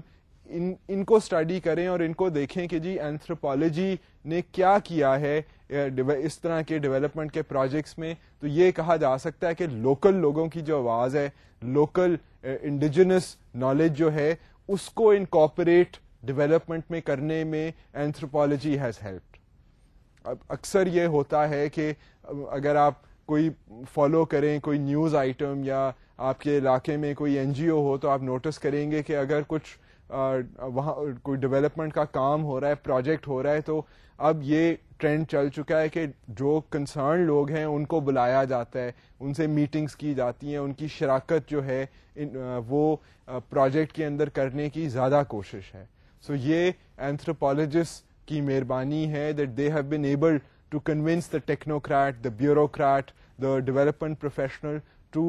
[SPEAKER 1] ان کو اسٹڈی کریں اور ان کو دیکھیں کہ جی اینتھروپالوجی نے کیا کیا ہے اس طرح کے ڈیولپمنٹ کے پروجیکٹس میں, تو یہ کہا جا سکتا ہے کہ لوکل لوگوں کی جو آواز ہے, لوکل انڈیجنس نالج جو ہے, اس کو انکارپوریٹ ڈیولپمنٹ میں کرنے میں اینتھروپالوجی ہیز ہیلپڈ. اب اکثر یہ ہوتا ہے کہ اگر آپ کوئی فالو کریں کوئی نیوز آئٹم یا آپ کے علاقے میں کوئی این جی او ہو تو آپ نوٹس کریں گے کہ اگر کچھ وہاں کوئی ڈیولپمنٹ کا کام ہو رہا ہے, پروجیکٹ ہو رہا ہے, تو اب یہ ٹرینڈ چل چکا ہے کہ جو کنسرن لوگ ہیں ان کو بلایا جاتا ہے, ان سے میٹنگز کی جاتی ہیں, ان کی شراکت جو ہے وہ پروجیکٹ کے اندر کرنے کی زیادہ کوشش ہے. سو یہ اینتھروپولوجسٹ کی مہربانی ہے that they have been able to convince the technocrat, the bureaucrat, the development professional to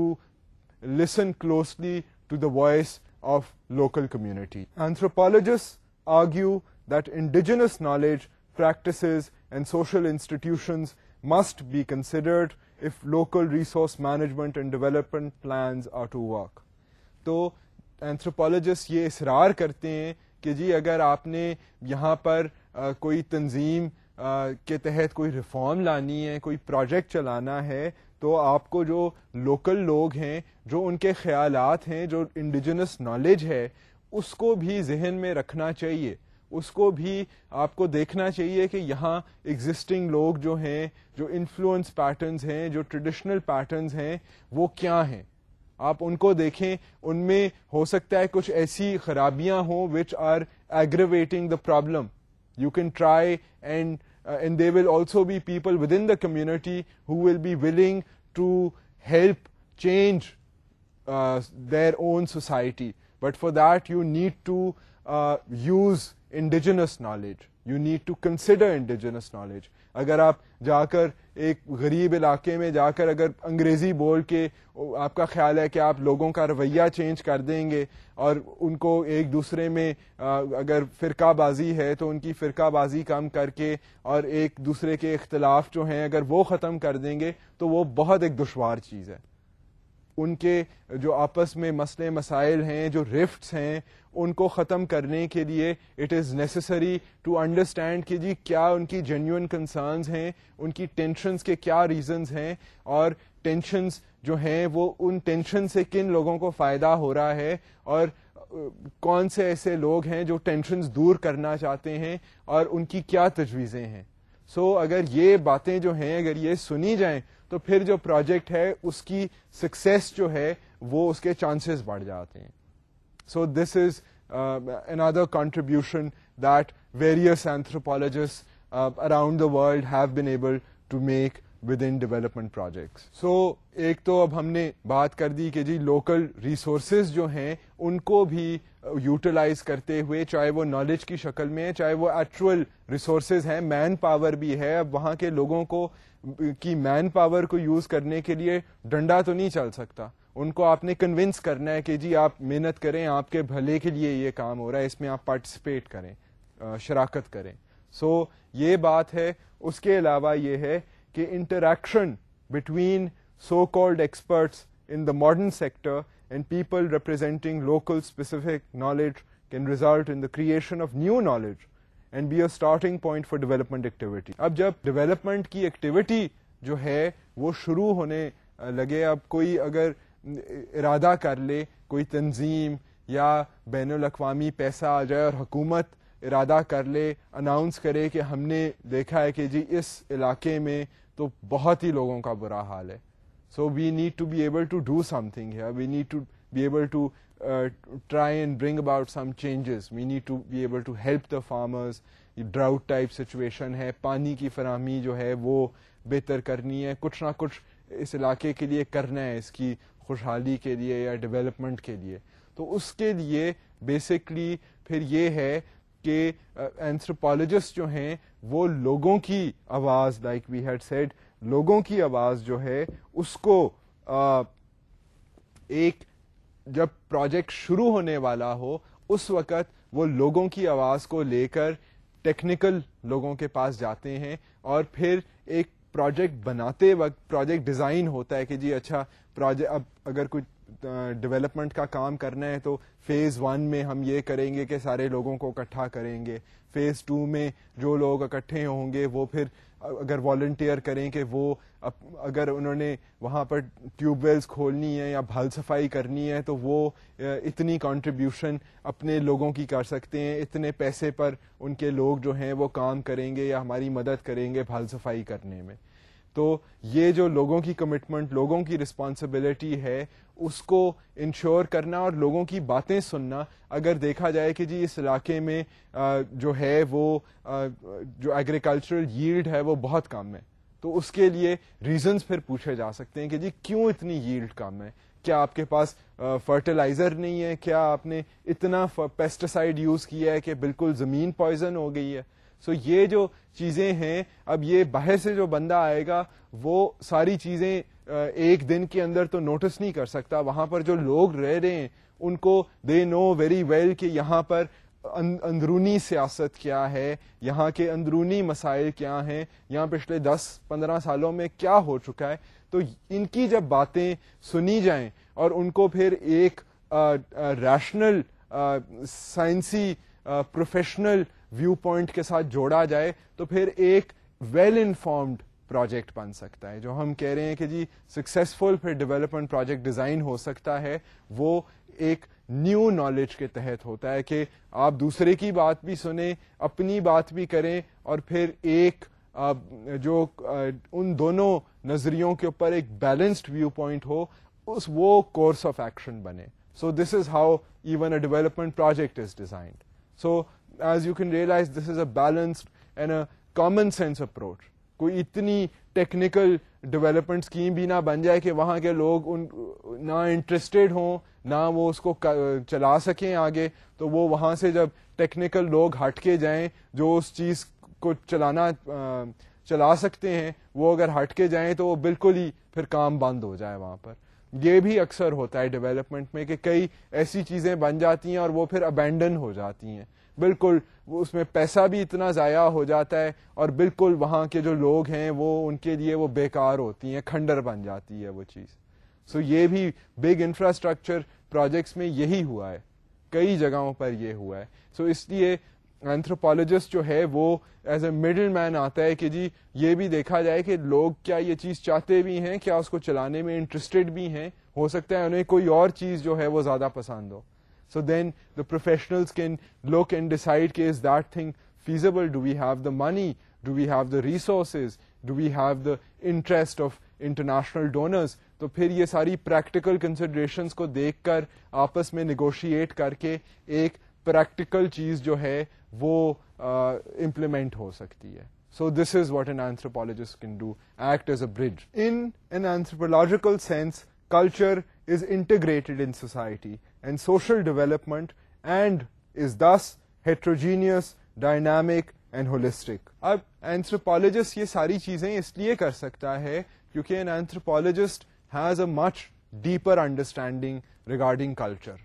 [SPEAKER 1] listen closely to the voice of local community. Anthropologists argue that indigenous knowledge, practices and social institutions must be considered if local resource management and development plans are to work. تو anthropologists یہ اصرار کرتے ہیں کہ جی اگر آپ نے یہاں پر کوئی تنظیم کے تحت کوئی ریفارم لانی ہے, کوئی پروجیکٹ چلانا ہے, تو آپ کو جو لوکل لوگ ہیں, جو ان کے خیالات ہیں, جو انڈیجنس نالج ہے, اس کو بھی ذہن میں رکھنا چاہیے. اس کو بھی آپ کو دیکھنا چاہیے کہ یہاں ایگزسٹنگ لوگ جو ہیں, جو انفلوئنس پیٹرنز ہیں, جو ٹریڈیشنل پیٹرنز ہیں, وہ کیا ہیں. آپ ان کو دیکھیں, ان میں ہو سکتا ہے کچھ ایسی خرابیاں ہوں which are aggravating the problem. You can try and there will also be people within the community who will be willing to help change their own society. But for that you need to use indigenous knowledge. You need to consider indigenous knowledge. اگر آپ جا کر ایک غریب علاقے میں جا کر اگر انگریزی بول کے آپ کا خیال ہے کہ آپ لوگوں کا رویہ چینج کر دیں گے اور ان کو ایک دوسرے میں اگر فرقہ بازی ہے تو ان کی فرقہ بازی کم کر کے اور ایک دوسرے کے اختلاف جو ہیں اگر وہ ختم کر دیں گے تو وہ بہت ایک دشوار چیز ہے. ان کے جو آپس میں مسئلے مسائل ہیں, جو رفٹس ہیں, ان کو ختم کرنے کے لیے it is necessary to understand کہ جی کیا ان کی جینیون کنسرنز ہیں, ان کی ٹینشنز کے کیا ریزنز ہیں, اور ٹینشنز جو ہیں وہ ان ٹینشن سے کن لوگوں کو فائدہ ہو رہا ہے, اور کون سے ایسے لوگ ہیں جو ٹینشنز دور کرنا چاہتے ہیں, اور ان کی کیا تجویزیں ہیں. سو اگر یہ باتیں جو ہیں اگر یہ سنی جائیں تو پھر جو پروجیکٹ ہے اس کی سکسیس جو ہے وہ اس کے چانسز بڑھ جاتے ہیں. So this is another contribution that various anthropologists around the world have been able to make within development projects. So ایک تو اب ہم نے بات کر دی کہ جی لوکل ریسورسز جو ہیں ان کو بھی یوٹیلائز کرتے ہوئے, چاہے وہ نالج کی شکل میں, چاہے وہ ایکچوئل ریسورسز ہیں, مین پاور بھی ہے. اب وہاں کے لوگوں کو کی مین پاور کو یوز کرنے کے لیے ڈنڈا تو نہیں چل سکتا. ان کو آپ نے کنونس کرنا ہے کہ جی آپ محنت کریں, آپ کے بھلے کے لیے یہ کام ہو رہا ہے, اس میں آپ پارٹیسپیٹ کریں, شراکت کریں. سو یہ بات ہے. اس کے علاوہ یہ ہے کہ interaction between so called experts in the modern sector and people representing local specific knowledge can result in the creation of new knowledge and be a starting point for development activity. اب جب development کی activity جو ہے وہ شروع ہونے لگے, اب کوئی اگر ارادہ کر لے, کوئی تنظیم یا بین الاقوامی پیسہ آ جائے اور حکومت ارادہ کر لے, اناؤنس کرے کہ ہم نے دیکھا ہے کہ جی اس علاقے میں تو بہت ہی لوگوں کا برا حال ہے, so we need to be able to do something here, we need to be able to try and bring about some changes, we need to be able to help the farmers. Drought type situation ہے, پانی کی فراہمی جو ہے وہ بہتر کرنی ہے, کچھ نہ کچھ اس علاقے کے لیے کرنا ہے, اس کی خوشحالی کے لیے یا ڈیولپمنٹ کے لیے. تو اس کے لیے بیسکلی پھر یہ ہے کہ اینتھروپولوجسٹ جو ہیں وہ لوگوں کی آواز, لائک وی ہیڈ سیڈ, لوگوں کی آواز جو ہے اس کو ایک جب پروجیکٹ شروع ہونے والا ہو اس وقت وہ لوگوں کی آواز کو لے کر ٹیکنیکل لوگوں کے پاس جاتے ہیں, اور پھر ایک پروجیکٹ بناتے وقت پروجیکٹ ڈیزائن ہوتا ہے کہ جی اچھا پروجیکٹ اب اگر کوئی ڈیولپمنٹ کا کام کرنا ہے تو فیز 1 میں ہم یہ کریں گے کہ سارے لوگوں کو اکٹھا کریں گے, فیز 2 میں جو لوگ اکٹھے ہوں گے وہ پھر اگر والنٹیئر کریں کہ وہ اگر انہوں نے وہاں پر ٹیوب ویلز کھولنی ہے یا بھال صفائی کرنی ہے تو وہ اتنی کنٹریبیوشن اپنے لوگوں کی کر سکتے ہیں, اتنے پیسے پر ان کے لوگ جو ہیں وہ کام کریں گے یا ہماری مدد کریں گے بھال صفائی کرنے میں. تو یہ جو لوگوں کی کمٹمنٹ, لوگوں کی رسپانسبلٹی ہے, اس کو انشور کرنا اور لوگوں کی باتیں سننا. اگر دیکھا جائے کہ جی اس علاقے میں جو ہے وہ جو ایگریکلچرل ییلڈ ہے وہ بہت کم ہے, تو اس کے لیے ریزنز پھر پوچھے جا سکتے ہیں کہ جی کیوں اتنی ییلڈ کم ہے. کیا آپ کے پاس فرٹیلائزر نہیں ہے؟ کیا آپ نے اتنا پیسٹیسائڈ یوز کیا ہے کہ بالکل زمین پوائزن ہو گئی ہے؟ سو یہ جو چیزیں ہیں, اب یہ باہر سے جو بندہ آئے گا وہ ساری چیزیں ایک دن کے اندر تو نوٹس نہیں کر سکتا. وہاں پر جو لوگ رہ رہے ہیں ان کو دے نو ویری ویل کہ یہاں پر اندرونی سیاست کیا ہے, یہاں کے اندرونی مسائل کیا ہیں, یہاں پچھلے 10-15 سالوں میں کیا ہو چکا ہے. تو ان کی جب باتیں سنی جائیں اور ان کو پھر ایک ریشنل سائنسی پروفیشنل ویو پوائنٹ کے ساتھ جوڑا جائے تو پھر ایک ویل انفارمڈ پروجیکٹ بن سکتا ہے. جو ہم کہہ رہے ہیں کہ جی سکسیسفل پھر ڈیولپمنٹ پروجیکٹ ڈیزائن ہو سکتا ہے, وہ ایک نیو نالج کے تحت ہوتا ہے کہ آپ دوسرے کی بات بھی سنیں, اپنی بات بھی کریں, اور پھر ایک جو ان دونوں نظریوں کے اوپر ایک بیلنسڈ ویو پوائنٹ ہو, وہ کورس آف ایکشن بنے. So this is how even a development project is designed. So as you can realize this is a balanced and a common sense approach. کوئی اتنی ٹیکنیکل ڈیولپمنٹ اسکیم بھی نہ بن جائے کہ وہاں کے لوگ نہ انٹرسٹیڈ ہوں, نہ وہ اس کو چلا سکیں آگے. تو وہ وہاں سے جب ٹیکنیکل لوگ ہٹ کے جائیں جو اس چیز کو چلا سکتے ہیں, وہ اگر ہٹ کے جائیں تو وہ بالکل ہی پھر کام بند ہو جائے وہاں پر. یہ بھی اکثر ہوتا ہے ڈیولپمنٹ میں کہ کئی ایسی چیزیں بن جاتی ہیں اور وہ پھر ابینڈن ہو جاتی ہیں, بالکل اس میں پیسہ بھی اتنا ضائع ہو جاتا ہے اور بالکل وہاں کے جو لوگ ہیں وہ ان کے لیے وہ بیکار ہوتی ہیں, کھنڈر بن جاتی ہے وہ چیز. سو یہ بھی بگ انفراسٹرکچر پروجیکٹس میں یہی ہوا ہے, کئی جگہوں پر یہ ہوا ہے. سو اس لیے اینتھروپولوجسٹ جو ہے وہ ایز اے مڈل مین آتا ہے کہ جی یہ بھی دیکھا جائے کہ لوگ کیا یہ چیز چاہتے بھی ہیں, کیا اس کو چلانے میں انٹرسٹیڈ بھی ہیں, ہو سکتا ہے انہیں کوئی اور چیز جو ہے وہ زیادہ پسند ہو. So then the professionals can look and decide, is that thing feasible? Do we have the money? Do we have the resources? Do we have the interest of international donors? تو پھر یہ ساری پریکٹیکل کنسیڈریشنز کو دیکھ کر آپس میں negotiate کر کے ایک پریکٹیکل چیز جو ہے وہ امپلیمنٹ ہو سکتی ہے. So this is what an anthropologist can do, act as a bridge. In an anthropological sense, culture is integrated in society and social development and is thus heterogeneous, dynamic and holistic. اب anthropologist یہ ساری چیزیں اس لیے کر سکتا ہے کیونکہ an anthropologist has a much deeper understanding regarding culture.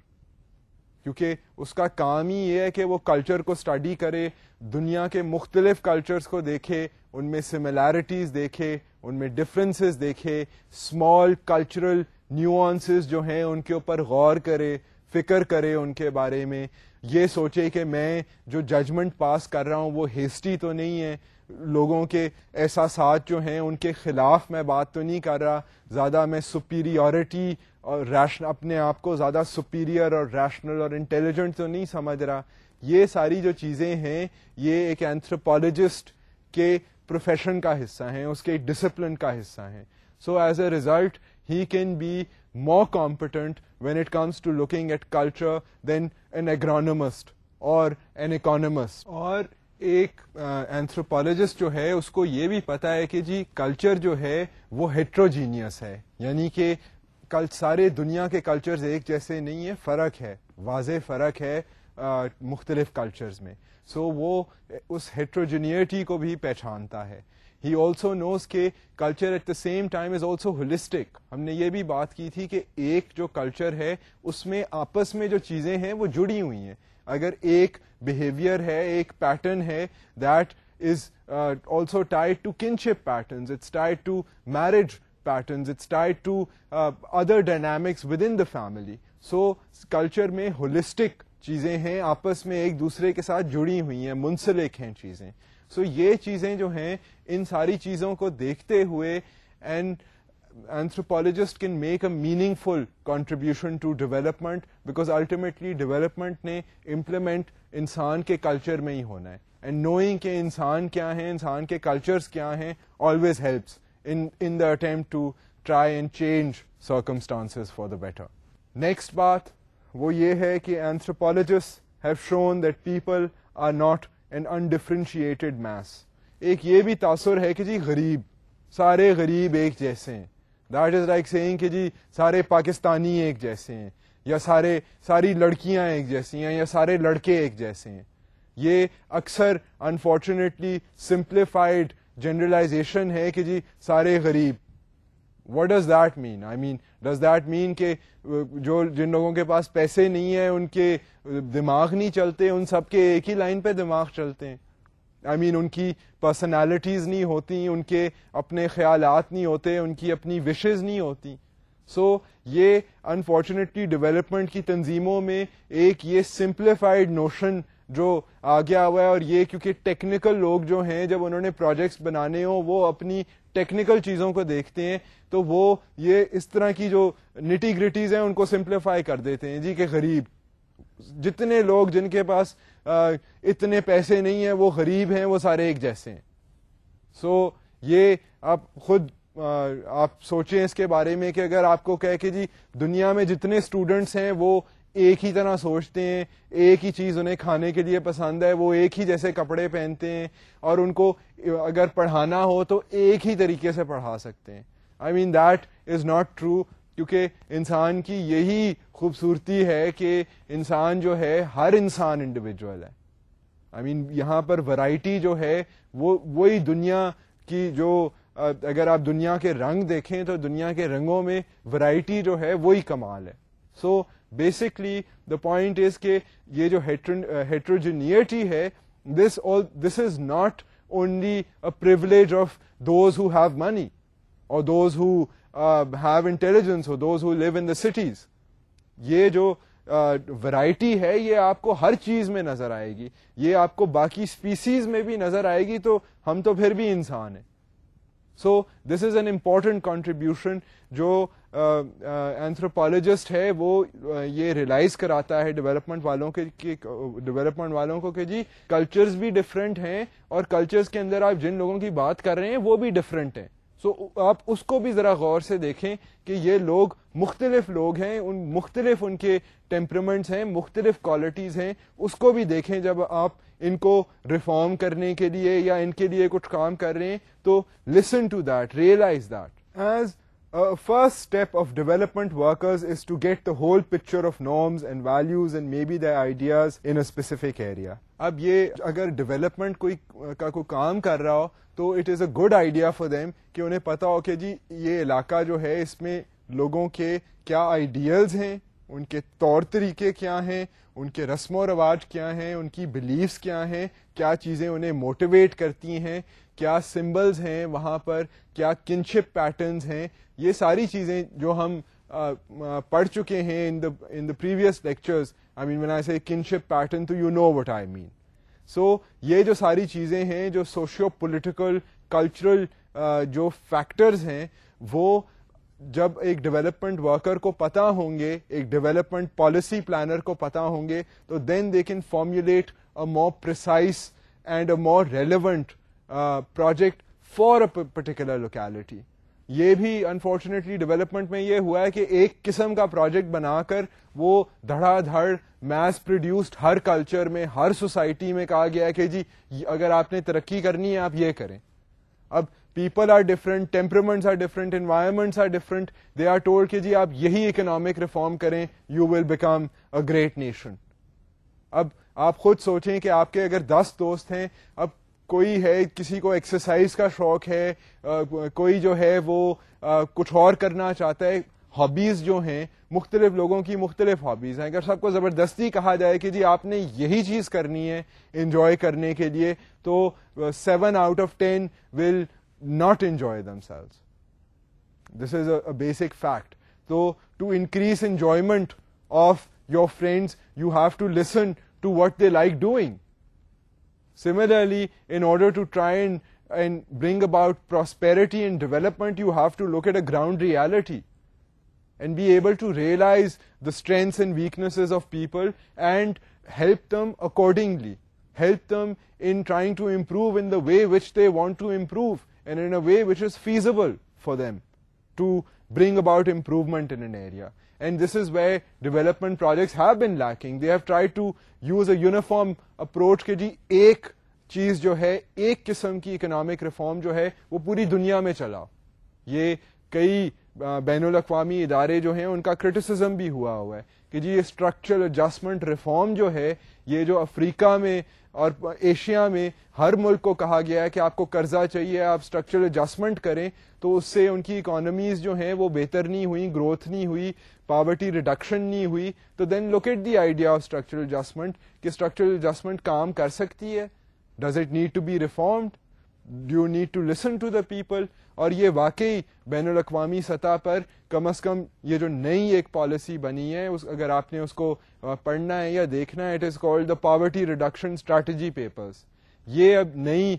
[SPEAKER 1] کیونکہ اس کا کام ہی یہ ہے کہ وہ کلچر کو اسٹڈی کرے, دنیا کے مختلف کلچرز کو دیکھے, ان میں سملیرٹیز دیکھے, ان میں ڈفرینسز دیکھے, اسمال کلچرل نیوانسز جو ہیں ان کے اوپر غور کرے, فکر کرے ان کے بارے میں, یہ سوچے کہ میں جو ججمنٹ پاس کر رہا ہوں وہ ہیسٹی تو نہیں ہے, لوگوں کے احساسات جو ہیں ان کے خلاف میں بات تو نہیں کر رہا, زیادہ میں سپیریورٹی اور اپنے آپ کو زیادہ سپیریئر اور ریشنل اور انٹیلیجنٹ تو نہیں سمجھ رہا. یہ ساری جو چیزیں ہیں یہ ایک اینتھروپولوجسٹ کے پروفیشن کا حصہ ہیں, اس کے ڈسپلن کا حصہ ہیں. So as a result he can be more competent when it comes to looking at culture than an agronomist or an economist. اور ایک anthropologist جو ہے اس کو یہ بھی پتا ہے کہ جی کلچر جو ہے وہ heterogeneous ہے, یعنی کہ سارے دنیا کے کلچرز ایک جیسے نہیں ہیں, فرق ہے, واضح فرق ہے مختلف کلچرز میں. سو وہ اس heterogeneity کو بھی پہچانتا ہے. He also knows کہ culture at the same time is also holistic. ہم نے یہ بھی بات کی تھی کہ ایک جو کلچر ہے اس میں آپس میں جو چیزیں ہیں وہ جڑی ہوئی ہیں. اگر ایک بیہیویئر ہے, ایک پیٹرن ہے, that is also tied to kinship patterns, it's tied to marriage patterns, it's tied to other dynamics within the family. So culture میں holistic چیزیں ہیں, آپس میں ایک دوسرے کے ساتھ جڑی ہوئی ہیں, منسلک ہیں چیزیں. سو یہ چیزیں جو ہیں ان ساری چیزوں کو دیکھتے ہوئے and anthropologist can make a meaningful contribution to development, because ultimately development نے امپلیمنٹ انسان کے کلچر میں ہی ہونا ہے. اینڈ نوئنگ کہ انسان کیا ہیں, انسان کے کلچرز کیا ہیں, always helps in the attempt to try and change circumstances for the better. Next بات وہ یہ ہے کہ anthropologists have shown that people are not an undifferentiated mass. ایک یہ بھی تاثر ہے کہ جی غریب سارے غریب ایک جیسے ہیں. That is like saying کہ جی سارے پاکستانی ایک جیسے ہیں, یا ساری لڑکیاں ایک جیسی ہیں, یا سارے لڑکے ایک جیسے ہیں. یہ اکثر انفارچونیٹلی سمپلیفائڈ جنرلائزیشن ہے کہ جی سارے غریب. What does that mean? I mean, does that mean کہ جن لوگوں کے پاس پیسے نہیں ہیں ان کے دماغ نہیں چلتے, ان سب کے ایک ہی لائن پہ دماغ چلتے ہیں؟ I mean, ان کی پرسنالٹیز نہیں ہوتی, ان کے اپنے خیالات نہیں ہوتے, ان کی اپنی وشز نہیں ہوتی. سو یہ انفارچونیٹلی ڈیولپمنٹ کی تنظیموں میں ایک یہ سمپلیفائڈ نوشن جو آ گیا ہوا ہے, اور یہ کیونکہ ٹیکنیکل لوگ جو ہیں جب انہوں نے پروجیکٹس بنانے ہوں وہ اپنی ٹیکنیکل چیزوں کو دیکھتے ہیں تو وہ یہ اس طرح کی جو نٹی گریٹیز ہیں ان کو سمپلیفائی کر دیتے ہیں جی کہ غریب جتنے لوگ جن کے پاس اتنے پیسے نہیں ہیں وہ غریب ہیں, وہ سارے ایک جیسے ہیں. سو یہ آپ خود آپ سوچیں اس کے بارے میں کہ اگر آپ کو کہے کہ جی دنیا میں جتنے اسٹوڈنٹس ہیں وہ ایک ہی طرح سوچتے ہیں, ایک ہی چیز انہیں کھانے کے لیے پسند ہے, وہ ایک ہی جیسے کپڑے پہنتے ہیں, اور ان کو اگر پڑھانا ہو تو ایک ہی طریقے سے پڑھا سکتے ہیں. I mean that is not true, کیونکہ انسان کی یہی خوبصورتی ہے کہ انسان جو ہے ہر انسان انڈیویجول ہے. I mean یہاں پر ورائٹی جو ہے وہی دنیا کی جو اگر آپ دنیا کے رنگ دیکھیں تو دنیا کے رنگوں میں ورائٹی جو ہے وہی کمال ہے. So basically the point is کہ یہ جو ہیٹروجینیٹی ہے this is not only a privilege of those who have money or those who have intelligence or those who live in the cities. یہ جو ورائٹی ہے یہ آپ کو ہر چیز میں نظر آئے گی, یہ آپ کو باقی اسپیسیز میں بھی نظر آئے گی, تو ہم تو پھر بھی انسان ہیں. سو this is an important contribution جو اینتھروپالوجسٹ ہے وہ یہ ریئلائز کراتا ہے ڈیولپمنٹ والوں کو کہ جی کلچرز بھی ڈفرینٹ ہیں, اور کلچرز کے اندر آپ جن لوگوں کی بات کر رہے ہیں وہ بھی ڈفرینٹ ہیں. سو آپ اس کو بھی ذرا غور سے دیکھیں کہ یہ لوگ مختلف لوگ ہیں, مختلف ان کے ٹیمپرمنٹس ہیں, مختلف کوالٹیز ہیں, اس کو بھی دیکھیں جب آپ ان کو ریفارم کرنے کے لیے یا ان کے لیے کچھ کام کر رہے ہیں. تو listen to that, realize that. As first step of development workers is to get the whole picture of norms and values and maybe their ideas in a specific area. اب یہ اگر ڈیولپمنٹ کوئی کام کر رہا ہو تو it is a good idea for them کہ انہیں پتا ہو کہ جی یہ علاقہ جو ہے اس میں لوگوں کے کیا آئیڈیلز ہیں, ان کے طور طریقے کیا ہیں, ان کے رسم و رواج کیا ہیں, ان کی بلیفس کیا ہیں, کیا چیزیں انہیں موٹیویٹ کرتی ہیں, کیا سمبلز ہیں وہاں پر, کیا کنشپ پیٹرنز ہیں. یہ ساری چیزیں جو ہم پڑھ چکے ہیں ان the previous lectures. I mean when I say kinship pattern تو you know what I mean. So یہ جو ساری چیزیں ہیں جو سوشیو پولیٹیکل کلچرل جو فیکٹرز ہیں وہ جب ایک ڈیولپمنٹ ورکر کو پتا ہوں گے, ایک ڈیولپمنٹ پالیسی پلانر کو پتا ہوں گے, تو then they can formulate a more precise and a more relevant project for a particular locality. یہ بھی انفارچونیٹلی ڈیولپمنٹ میں یہ ہوا ہے کہ ایک قسم کا پروجیکٹ بنا کر وہ دھڑا دھڑ میس پروڈیوسڈ ہر کلچر میں, ہر سوسائٹی میں کہا گیا ہے کہ جی اگر آپ نے ترقی کرنی ہے آپ یہ کریں. اب people are different, temperaments are different, environments are different, they are told کہ جی آپ یہی اکنامک ریفارم کریں, you will become a great nation. اب آپ خود سوچیں کہ آپ کے اگر 10 دوست ہیں, اب کوئی ہے کسی کو ایکسرسائز کا شوق ہے, کوئی جو ہے وہ کچھ اور کرنا چاہتا ہے. ہابیز جو ہیں مختلف لوگوں کی مختلف ہابیز ہیں. اگر سب کو زبردستی کہا جائے کہ جی آپ نے یہی چیز کرنی ہے انجوائے کرنے کے لیے, تو 7 out of 10 will not enjoy themselves. This is a basic fact. So to increase enjoyment of your friends, you have to listen to what they like doing. Similarly, in order to try and bring about prosperity and development, you have to look at a ground reality and be able to realize the strengths and weaknesses of people and help them accordingly. Help them in trying to improve in the way which they want to improve and in a way which is feasible for them. to bring about improvement in an area. And this is where development projects have been lacking. They have tried to use a uniform approach کہ جی ایک چیز جو ہے, ایک قسم کی economic reform جو ہے وہ پوری دنیا میں چلا. یہ کئی بین الاقوامی ادارے جو ہیں ان کا کرٹیسزم بھی ہوا ہے کہ جی یہ اسٹرکچرل ایڈجسٹمنٹ ریفارم جو ہے, یہ جو افریقہ میں اور ایشیا میں ہر ملک کو کہا گیا ہے کہ آپ کو قرضہ چاہیے, آپ اسٹرکچرل ایڈجسٹمنٹ کریں, تو اس سے ان کی اکانومیز جو ہیں وہ بہتر نہیں ہوئی, گروتھ نہیں ہوئی, پاورٹی ریڈکشن نہیں ہوئی. تو then look at the idea of structural adjustment کہ اسٹرکچرل ایڈجسٹمنٹ کام کر سکتی ہے. Does it need to be reformed? Do you need to listen to the people? اور یہ واقعی بین الاقوامی سطح پر کم از کم یہ جو نئی ایک پالیسی بنی ہے, اگر آپ نے اس کو پڑھنا ہے یا دیکھنا ہے, it is called the poverty reduction strategy papers. یہ اب نئی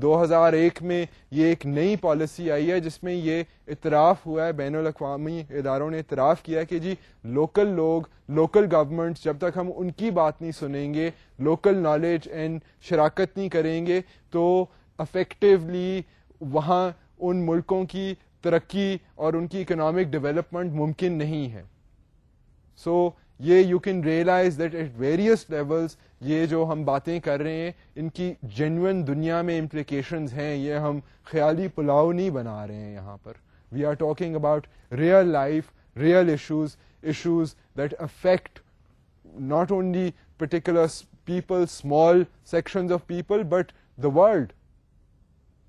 [SPEAKER 1] 2001 میں یہ ایک نئی پالیسی آئی ہے جس میں یہ اعتراف ہوا ہے, بین الاقوامی اداروں نے اعتراف کیا کہ جی لوکل لوگ, لوکل گورنمنٹس جب تک ہم ان کی بات نہیں سنیں گے, لوکل نالج اینڈ شراکت نہیں کریں گے, تو افیکٹولی وہاں ان ملکوں کی ترقی اور ان کی اکنامک ڈیولپمنٹ ممکن نہیں ہے. سو یہ you can realize that at various levels یہ جو ہم باتیں کر رہے ہیں ان کی جینوئن دنیا میں امپلیکیشنز ہیں. یہ ہم خیالی پلاؤ نہیں بنا رہے ہیں یہاں پر. We are talking about real life, real issues that affect not only particular people, small sections of people, but the world.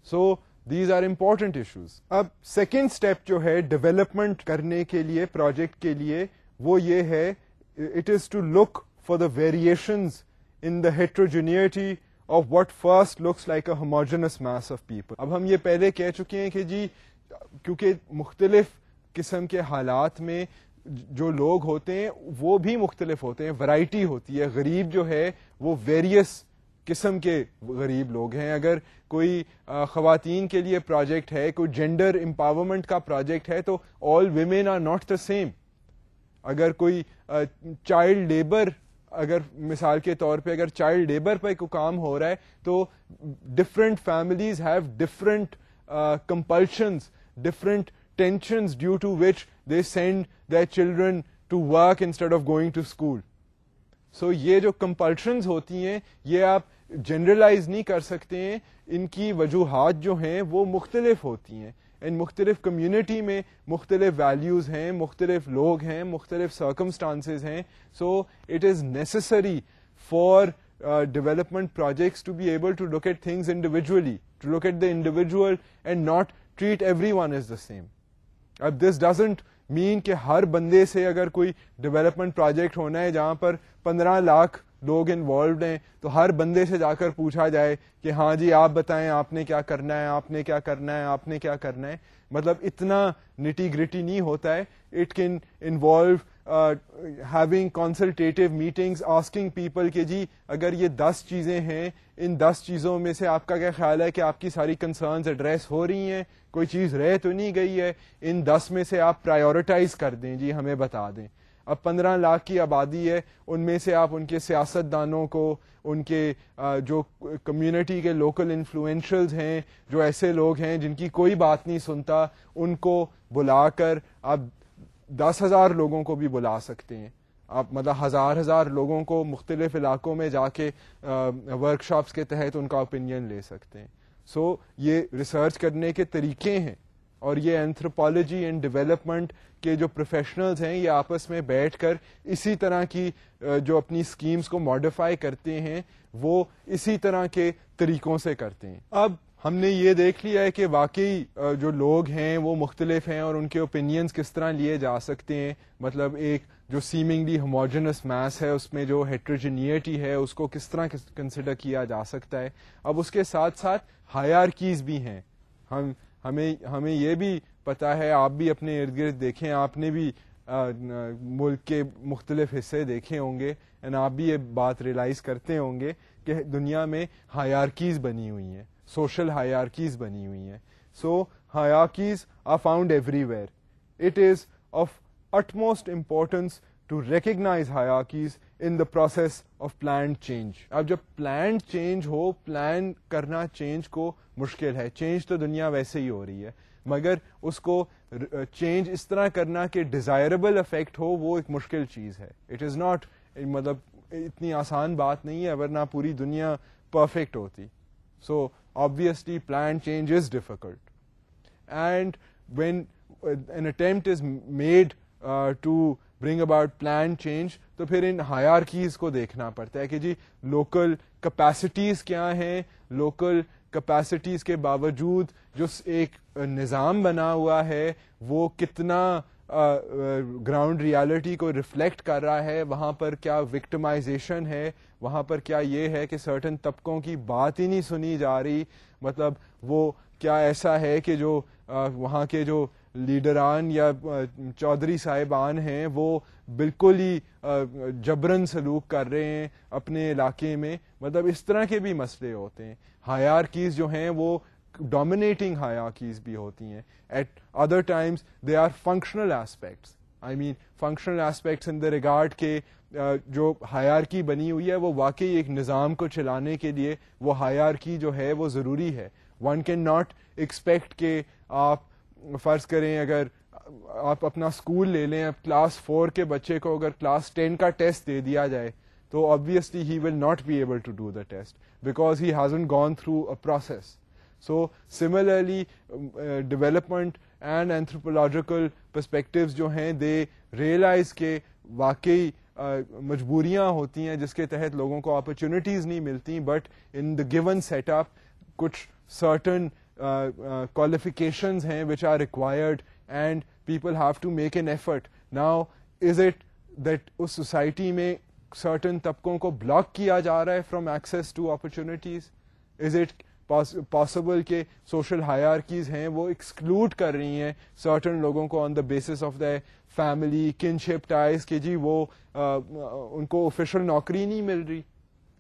[SPEAKER 1] So these are important issues. اب second step جو ہے development کرنے کے لیے, project کے لیے, وہ یہ ہے, it is to look for the variations in the heterogeneity of what first looks like a homogeneous mass of people. اب ہم یہ پہلے کہہ چکے ہیں کہ جی کیونکہ مختلف قسم کے حالات میں جو لوگ ہوتے ہیں وہ بھی مختلف ہوتے ہیں, ورائٹی ہوتی ہے. غریب جو ہے وہ ویریس قسم کے غریب لوگ ہیں. اگر کوئی خواتین کے لیے پروجیکٹ ہے, کوئی جینڈر امپاورمنٹ کا پروجیکٹ ہے, تو all women are not the same. اگر کوئی چائلڈ لیبر, اگر مثال کے طور پہ اگر چائلڈ لیبر پہ کوئی کام ہو رہا ہے, تو different families have different compulsions, different tensions due to which they send their children to work instead of going to school. So یہ جو compulsions ہوتی ہیں یہ آپ generalize نہیں کر سکتے ہیں, ان کی وجوہات جو ہیں وہ مختلف ہوتی ہیں. ان مختلف کمیونٹی میں مختلف ویلیوز ہیں, مختلف لوگ ہیں, مختلف circumstances ہیں. So it is necessary for development projects to be able to look at things individually, to look at the individual and not treat everyone as the same. اب this doesn't mean کہ ہر بندے سے اگر کوئی development project ہونا ہے جہاں پر 15 لاکھ لوگ انوالوڈ ہیں, تو ہر بندے سے جا کر پوچھا جائے کہ ہاں جی آپ بتائیں آپ نے کیا کرنا ہے, آپ نے کیا کرنا ہے, آپ نے کیا کرنا ہے. مطلب اتنا نٹی گریٹی نہیں ہوتا ہے. It can involve having consultative meetings, asking people کہ جی اگر یہ 10 چیزیں ہیں, ان 10 چیزوں میں سے آپ کا کیا خیال ہے کہ آپ کی ساری کنسرنز ایڈریس ہو رہی ہیں, کوئی چیز رہ تو نہیں گئی ہے, ان 10 میں سے آپ پرائیورٹائز کر دیں, جی ہمیں بتا دیں. اب 15 لاکھ کی آبادی ہے, ان میں سے آپ ان کے سیاست دانوں کو, ان کے جو کمیونٹی کے لوکل انفلوئنشلز ہیں, جو ایسے لوگ ہیں جن کی کوئی بات نہیں سنتا, ان کو بلا کر آپ 10,000 لوگوں کو بھی بلا سکتے ہیں. آپ مطلب ہزار لوگوں کو مختلف علاقوں میں جا کے ورک شاپس کے تحت ان کا اوپینین لے سکتے ہیں. سو یہ ریسرچ کرنے کے طریقے ہیں, اور یہ اینتھروپالوجی اینڈ ڈیولپمنٹ کے جو پروفیشنلز ہیں یہ آپس میں بیٹھ کر اسی طرح کی جو اپنی اسکیمز کو ماڈیفائی کرتے ہیں وہ اسی طرح کے طریقوں سے کرتے ہیں. اب ہم نے یہ دیکھ لیا ہے کہ واقعی جو لوگ ہیں وہ مختلف ہیں اور ان کے اوپینینز کس طرح لیے جا سکتے ہیں. مطلب ایک جو سیمنگلی ہوموجنس میس ہے اس میں جو ہیٹروجینیٹی ہے اس کو کس طرح کنسیڈر کیا جا سکتا ہے. اب اس کے ساتھ ساتھ ہائرارکیز بھی ہیں. ہمیں یہ بھی پتا ہے, آپ بھی اپنے ارد گرد دیکھیں, آپ نے بھی ملک کے مختلف حصے دیکھے ہوں گے, اینڈ آپ بھی یہ بات ریئلائز کرتے ہوں گے کہ دنیا میں ہائرارکیز بنی ہوئی ہیں, سوشل ہائرارکیز بنی ہوئی ہیں. So hierarchies are found everywhere. It is of utmost importance to recognize hierarchies in the process of planned change. اب جب planned change ہو, پلان کرنا چینج کو مشکل ہے. چینج تو دنیا ویسے ہی ہو رہی ہے, مگر اس کو چینج اس طرح کرنا کہ ڈیزائربل افیکٹ ہو وہ ایک مشکل چیز ہے. اٹ از ناٹ مطلب اتنی آسان بات نہیں ہے ورنہ پوری دنیا پرفیکٹ ہوتی. سو obviously planned change is difficult, and when an attempt is made to bring about planned change تو پھر ان hierarchies کو دیکھنا پڑتا ہے کہ جی local capacities کیا ہیں, local capacities کے باوجود جو ایک نظام بنا ہوا ہے وہ کتنا گراؤنڈ ریالٹی کو ریفلیکٹ کر رہا ہے, وہاں پر کیا وکٹمائزیشن ہے, وہاں پر کیا یہ ہے کہ سرٹن طبقوں کی بات ہی نہیں سنی جا رہی, مطلب وہ کیا ایسا ہے کہ جو وہاں کے جو لیڈران یا چودھری صاحبان ہیں وہ بالکل ہی جبرن سلوک کر رہے ہیں اپنے علاقے میں. مطلب اس طرح کے بھی مسئلے ہوتے ہیں. ہائرارکیز جو ہیں وہ dominating hierarchies بھی ہوتی ہیں. At other times they are functional aspects. I mean functional aspects in the regard کہ جو hierarchy بنی ہوئی ہے وہ واقعی ایک نظام کو چلانے کے لیے وہ hierarchy جو ہے وہ ضروری ہے. One can not expect کہ آپ فرض کریں اگر آپ اپنا اسکول لے لیں, اب کلاس 4 کے بچے کو اگر کلاس 10 کا ٹیسٹ دے دیا جائے تو obviously he will not be able to do the test because he hasn't gone through a process. So similarly development and anthropological perspectives جو ہیں they realize کہ واقعی مجبوریاں ہوتی ہیں جس کے تحت لوگوں کو opportunities نہیں ملتی, but in the given setup کچھ certain qualifications ہیں which are required and people have to make an effort. Now is it that اس سوسائٹی میں certain طبقوں کو بلاک کیا جا رہا ہے from access to opportunities? Is it possible کہ social hierarchies ہیں وہ exclude کر رہی ہیں certain لوگوں کو on the basis of their family kinship ties کہ جی وہ ان کو official نوکری نہیں مل رہی,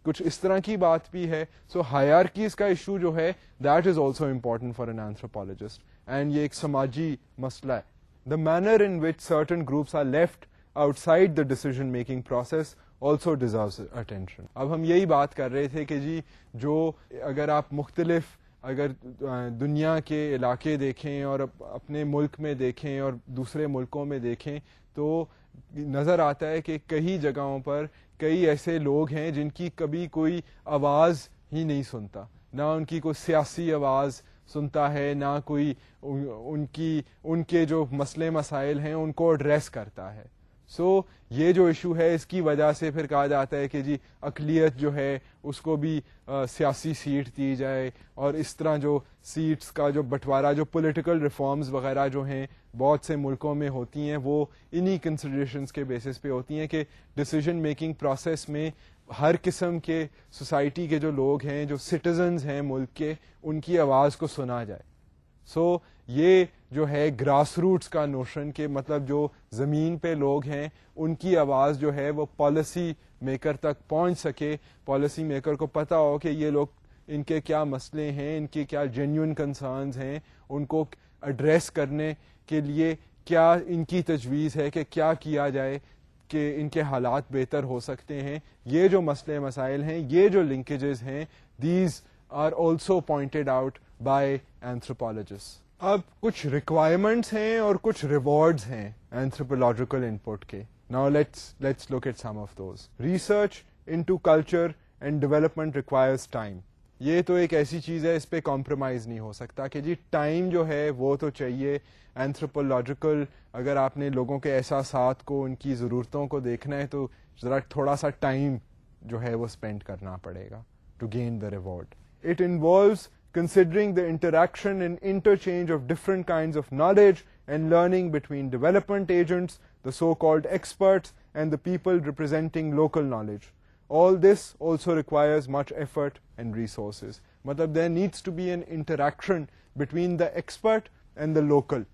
[SPEAKER 1] کچھ اس طرح کی بات بھی ہے. سو hierarchies کا ایشو جو ہے that is also important for an anthropologist, and یہ ایک سماجی مسئلہ ہے. The manner in which certain groups are left outside the decision making process also deserves attention. اب ہم یہی بات کر رہے تھے کہ جی جو اگر آپ مختلف اگر دنیا کے علاقے دیکھیں اور اپنے ملک میں دیکھیں اور دوسرے ملکوں میں دیکھیں تو نظر آتا ہے کہ کئی جگہوں پر کئی ایسے لوگ ہیں جن کی کبھی کوئی آواز ہی نہیں سنتا, نہ ان کی کوئی سیاسی آواز سنتا ہے, نہ کوئی ان کے جو مسئلے مسائل ہیں ان کو ایڈریس کرتا ہے. سو یہ جو ایشو ہے اس کی وجہ سے پھر کہا جاتا ہے کہ جی اقلیت جو ہے اس کو بھی سیاسی سیٹ دی جائے, اور اس طرح جو سیٹس کا جو بٹوارا جو پولیٹیکل ریفارمز وغیرہ جو ہیں بہت سے ملکوں میں ہوتی ہیں وہ انہی کنسیڈریشنز کے بیسس پہ ہوتی ہیں کہ ڈیسیژن میکنگ پروسیس میں ہر قسم کے سوسائٹی کے جو لوگ ہیں جو سٹیزنز ہیں ملک کے ان کی آواز کو سنا جائے. سو یہ جو ہے گراس روٹس کا نوشن کہ مطلب جو زمین پہ لوگ ہیں ان کی آواز جو ہے وہ پالیسی میکر تک پہنچ سکے, پالیسی میکر کو پتہ ہو کہ یہ لوگ ان کے کیا مسئلے ہیں, ان کے کیا جینیون کنسرنز ہیں, ان کو ایڈریس کرنے کے لیے کیا ان کی تجویز ہے کہ کیا کیا جائے کہ ان کے حالات بہتر ہو سکتے ہیں. یہ جو مسئلے مسائل ہیں, یہ جو لنکیجز ہیں, these are also pointed out by anthropologist. اب کچھ ریکوائرمنٹس ہیں اور کچھ ریوارڈز ہیں اینتھروپولوجیکل ان پٹ کے. Now let's look at some of those. Research into culture and development requires time. یہ تو ایک ایسی چیز ہے اس پہ کمپرومائز نہیں ہو سکتا کہ جی ٹائم جو ہے وہ تو چاہیے. اینتھروپولوجیکل اگر آپ نے لوگوں کے احساسات کو ان کی ضرورتوں کو دیکھنا ہے تو ذرا تھوڑا سا ٹائم جو ہے وہ اسپینڈ کرنا پڑے گا to gain the reward. It involves considering the interaction and interchange of different kinds of knowledge and learning between development agents, the so-called experts, and the people representing local knowledge. All this also requires much effort and resources. Matlab there needs to be an interaction between the expert and the local.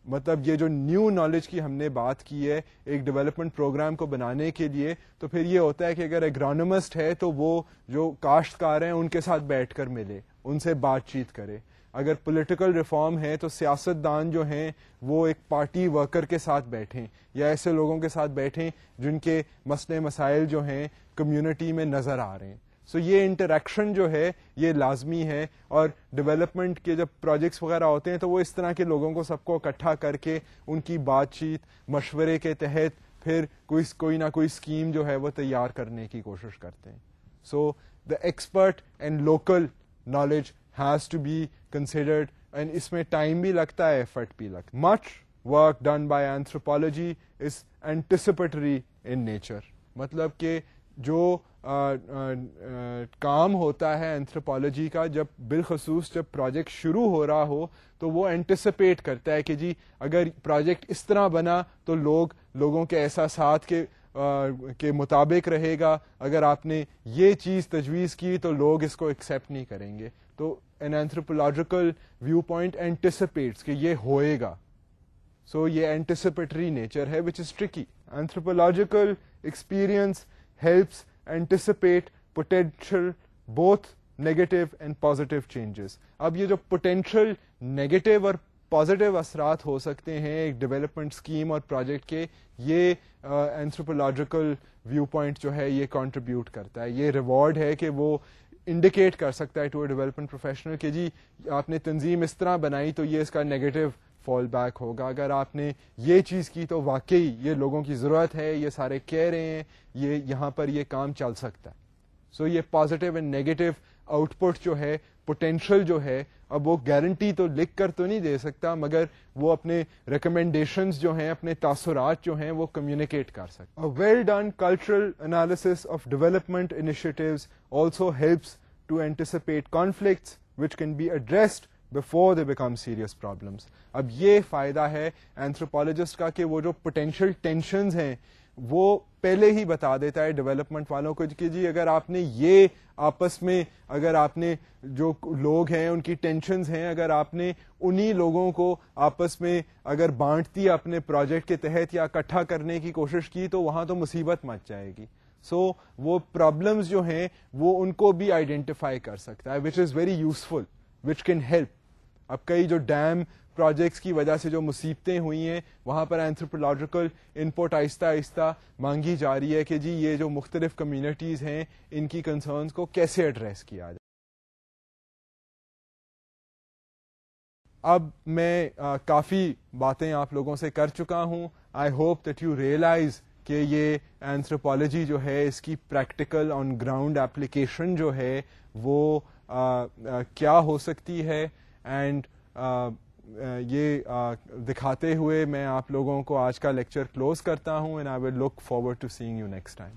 [SPEAKER 1] مطلب یہ جو new knowledge کی ہم نے بات کی ہے ایک ڈیولپمنٹ پروگرام کو بنانے کے لیے, تو پھر یہ ہوتا ہے کہ اگر ایگرونومسٹ ہے تو وہ جو کاشتکار ہیں ان کے ساتھ بیٹھ کر ملے, ان سے بات چیت کرے. اگر پولیٹیکل ریفارم ہے تو سیاستدان جو ہیں وہ ایک پارٹی ورکر کے ساتھ بیٹھیں یا ایسے لوگوں کے ساتھ بیٹھیں جن کے مسئلے مسائل جو ہیں کمیونٹی میں نظر آ رہے ہیں. سو یہ انٹریکشن جو ہے یہ لازمی ہے, اور ڈیولپمنٹ کے جب پروجیکٹس وغیرہ ہوتے ہیں تو وہ اس طرح کے لوگوں کو سب کو اکٹھا کر کے ان کی بات چیت مشورے کے تحت پھر کوئی نہ کوئی اسکیم جو ہے وہ تیار کرنے کی کوشش کرتے ہیں. So the expert and local knowledge has to be considered, and اس میں ٹائم بھی لگتا ہے, ایفرٹ بھی لگتا ہے. Much work done by anthropology is anticipatory in nature, مطلب کہ جو کام ہوتا ہے اینتھروپالوجی کا, جب بالخصوص جب پروجیکٹ شروع ہو رہا ہو تو وہ اینٹیسپیٹ کرتا ہے کہ جی اگر پروجیکٹ اس طرح بنا تو لوگوں کے احساسات کے مطابق رہے گا, اگر آپ نے یہ چیز تجویز کی تو لوگ اس کو ایکسیپٹ نہیں کریں گے. تو an anthropological view point anticipates کہ یہ ہوئے گا. سو یہ اینٹیسپیٹری نیچر ہے which is tricky. Anthropological experience helps anticipate potential both negative and positive changes. اب یہ جو potential negative اور positive اثرات ہو سکتے ہیں ایک ڈیولپمنٹ اسکیم اور پروجیکٹ کے, یہ anthropological ویو پوائنٹ جو ہے یہ کنٹریبیوٹ کرتا ہے. یہ ریوارڈ ہے کہ وہ انڈیکیٹ کر سکتا ہے ٹو اے ڈیولپمنٹ پروفیشنل کہ جی آپ نے تنظیم اس طرح بنائی تو یہ اس کا نیگیٹو فال بیک ہوگا, اگر آپ نے یہ چیز کی تو واقعی یہ لوگوں کی ضرورت ہے, یہ سارے کہہ رہے ہیں, یہ یہاں پر یہ کام چل سکتا ہے. سو یہ positive and negative out put جو ہے, پوٹینشیل جو ہے, اب وہ گارنٹی تو لکھ کر تو نہیں دے سکتا, مگر وہ اپنے ریکمینڈیشنز جو ہیں, اپنے تاثرات جو ہیں وہ کمیونیکیٹ کر سکتا. Well done cultural analysis of development initiatives also helps to anticipate conflicts which can be addressed before they become serious problems. اب یہ فائدہ ہے اینتھروپولوجسٹ کا کہ وہ جو پوٹینشیل ٹینشنز ہیں وہ پہلے ہی بتا دیتا ہے ڈیولپمنٹ والوں کو کہ جی اگر آپ نے یہ آپس میں, اگر آپ نے جو لوگ ہیں ان کی ٹینشنز ہیں, اگر آپ نے انہی لوگوں کو آپس میں اگر بانٹتی اپنے پروجیکٹ کے تحت یا اکٹھا کرنے کی کوشش کی تو وہاں تو مصیبت مچ جائے گی. سو وہ پرابلمز جو ہیں وہ ان کو بھی آئیڈینٹیفائی کر سکتا ہے which is very useful, which can help. اب کئی جو ڈیم پروجیکٹس کی وجہ سے جو مصیبتیں ہوئی ہیں وہاں پر اینتھروپولوجیکل انپٹ آہستہ آہستہ مانگی جا رہی ہے کہ جی یہ جو مختلف کمیونٹیز ہیں ان کی کنسرنز کو کیسے ایڈریس کیا جائے. اب میں کافی باتیں آپ لوگوں سے کر چکا ہوں. I hope that you realize کہ یہ اینتھروپالوجی جو ہے اس کی پریکٹیکل آن گراؤنڈ اپلیکیشن جو ہے وہ کیا ہو سکتی ہے, اینڈ یہ دکھاتے ہوئے میں آپ لوگوں کو آج کا لیکچر کلوز کرتا ہوں, and I will look forward to seeing you next time.